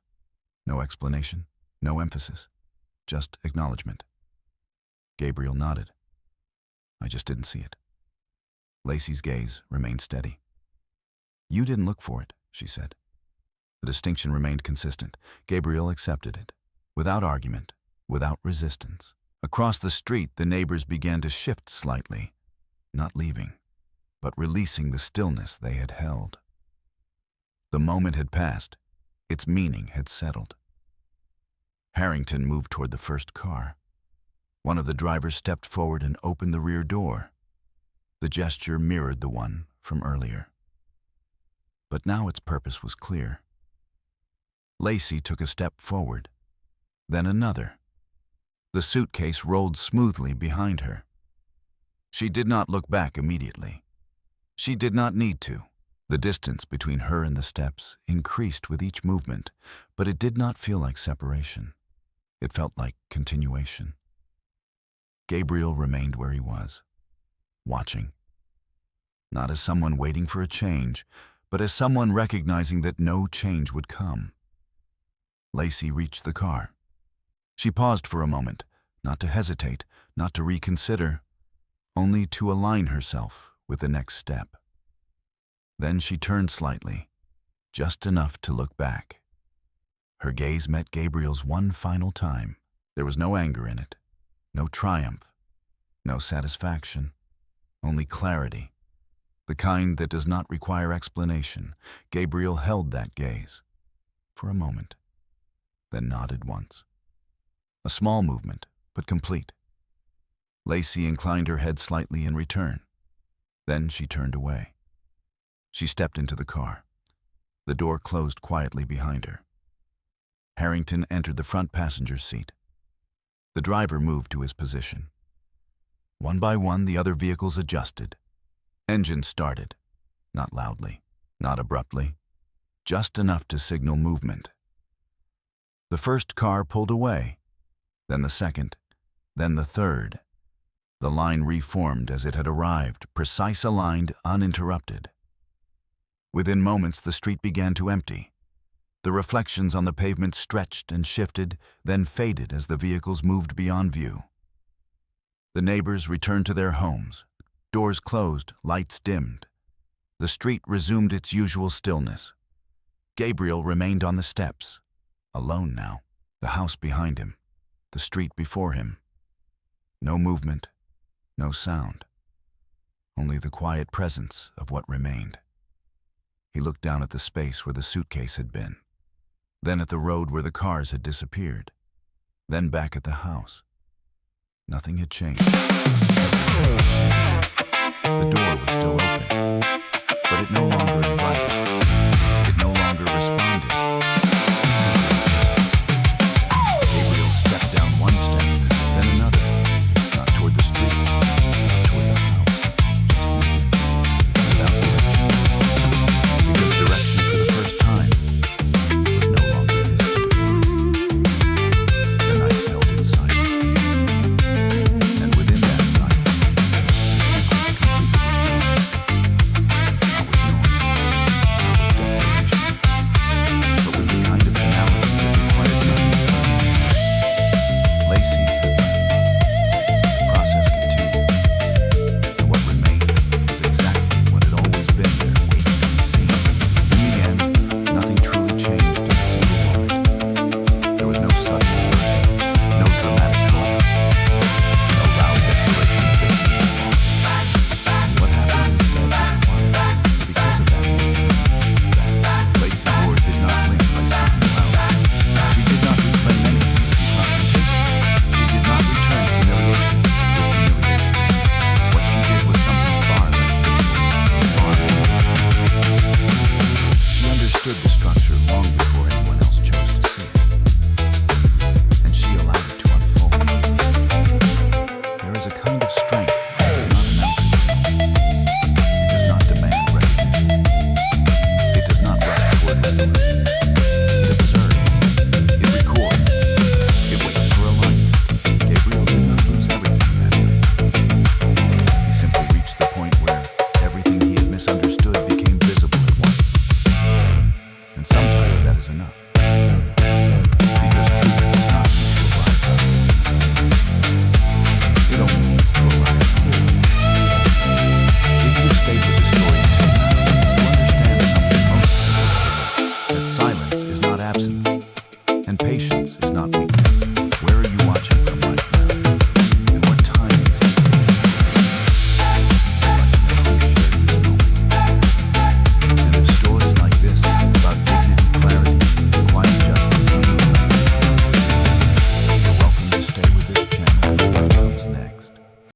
[SPEAKER 1] No explanation, no emphasis, just acknowledgement. Gabriel nodded. "I just didn't see it." Lacey's gaze remained steady. "You didn't look for it," she said. The distinction remained consistent. Gabriel accepted it, without argument, without resistance. Across the street, the neighbors began to shift slightly, not leaving, but releasing the stillness they had held. The moment had passed. Its meaning had settled. Harrington moved toward the first car. One of the drivers stepped forward and opened the rear door. The gesture mirrored the one from earlier. But now its purpose was clear. Lacey took a step forward, then another. The suitcase rolled smoothly behind her. She did not look back immediately. She did not need to. The distance between her and the steps increased with each movement, but it did not feel like separation. It felt like continuation. Gabriel remained where he was, watching. Not as someone waiting for a change, but as someone recognizing that no change would come. Lacey reached the car. She paused for a moment, not to hesitate, not to reconsider, only to align herself with the next step. Then she turned slightly, just enough to look back. Her gaze met Gabriel's one final time. There was no anger in it, no triumph, no satisfaction, only clarity, the kind that does not require explanation. Gabriel held that gaze for a moment, then nodded once. A small movement, but complete. Lacey inclined her head slightly in return. Then she turned away. She stepped into the car. The door closed quietly behind her. Harrington entered the front passenger seat. The driver moved to his position. One by one, the other vehicles adjusted. Engines started, not loudly, not abruptly, just enough to signal movement. The first car pulled away, then the second, then the third. The line reformed as it had arrived, precise, aligned, uninterrupted. Within moments, the street began to empty. The reflections on the pavement stretched and shifted, then faded as the vehicles moved beyond view. The neighbors returned to their homes. Doors closed, lights dimmed. The street resumed its usual stillness. Gabriel remained on the steps, alone now, the house behind him, the street before him. No movement, no sound, only the quiet presence of what remained. He looked down at the space where the suitcase had been, then at the road where the cars had disappeared, then back at the house. Nothing had changed. The door was still open, but it no longer invited. It no longer responded. It simply existed. Gabriel stepped down one step, then another, not toward the street, not toward the house, just moving, without direction. Because direction for the first time was no longer his to define. The night held in silence. And within that silence, the sequence completed itself. Not with noise, not with declaration, but with the kind of finality that required no explanation. Lacey had left. The process continued. And what remained was exactly what had always been there, waiting to be seen. In the end, nothing truly changed in a single moment. There was no sudden reversal, no dramatic collapse, no loud declaration of victory. What happened instead was quiet because of that moment. Lacey Ward did not blink by speaking loud. She did not reclaim anything through confrontation. She did not return humiliation with humiliation. What she did was something far less visible, far more. She understood the structure long before anyone else chose to see it. And she allowed it to unfold. There is a kind of strength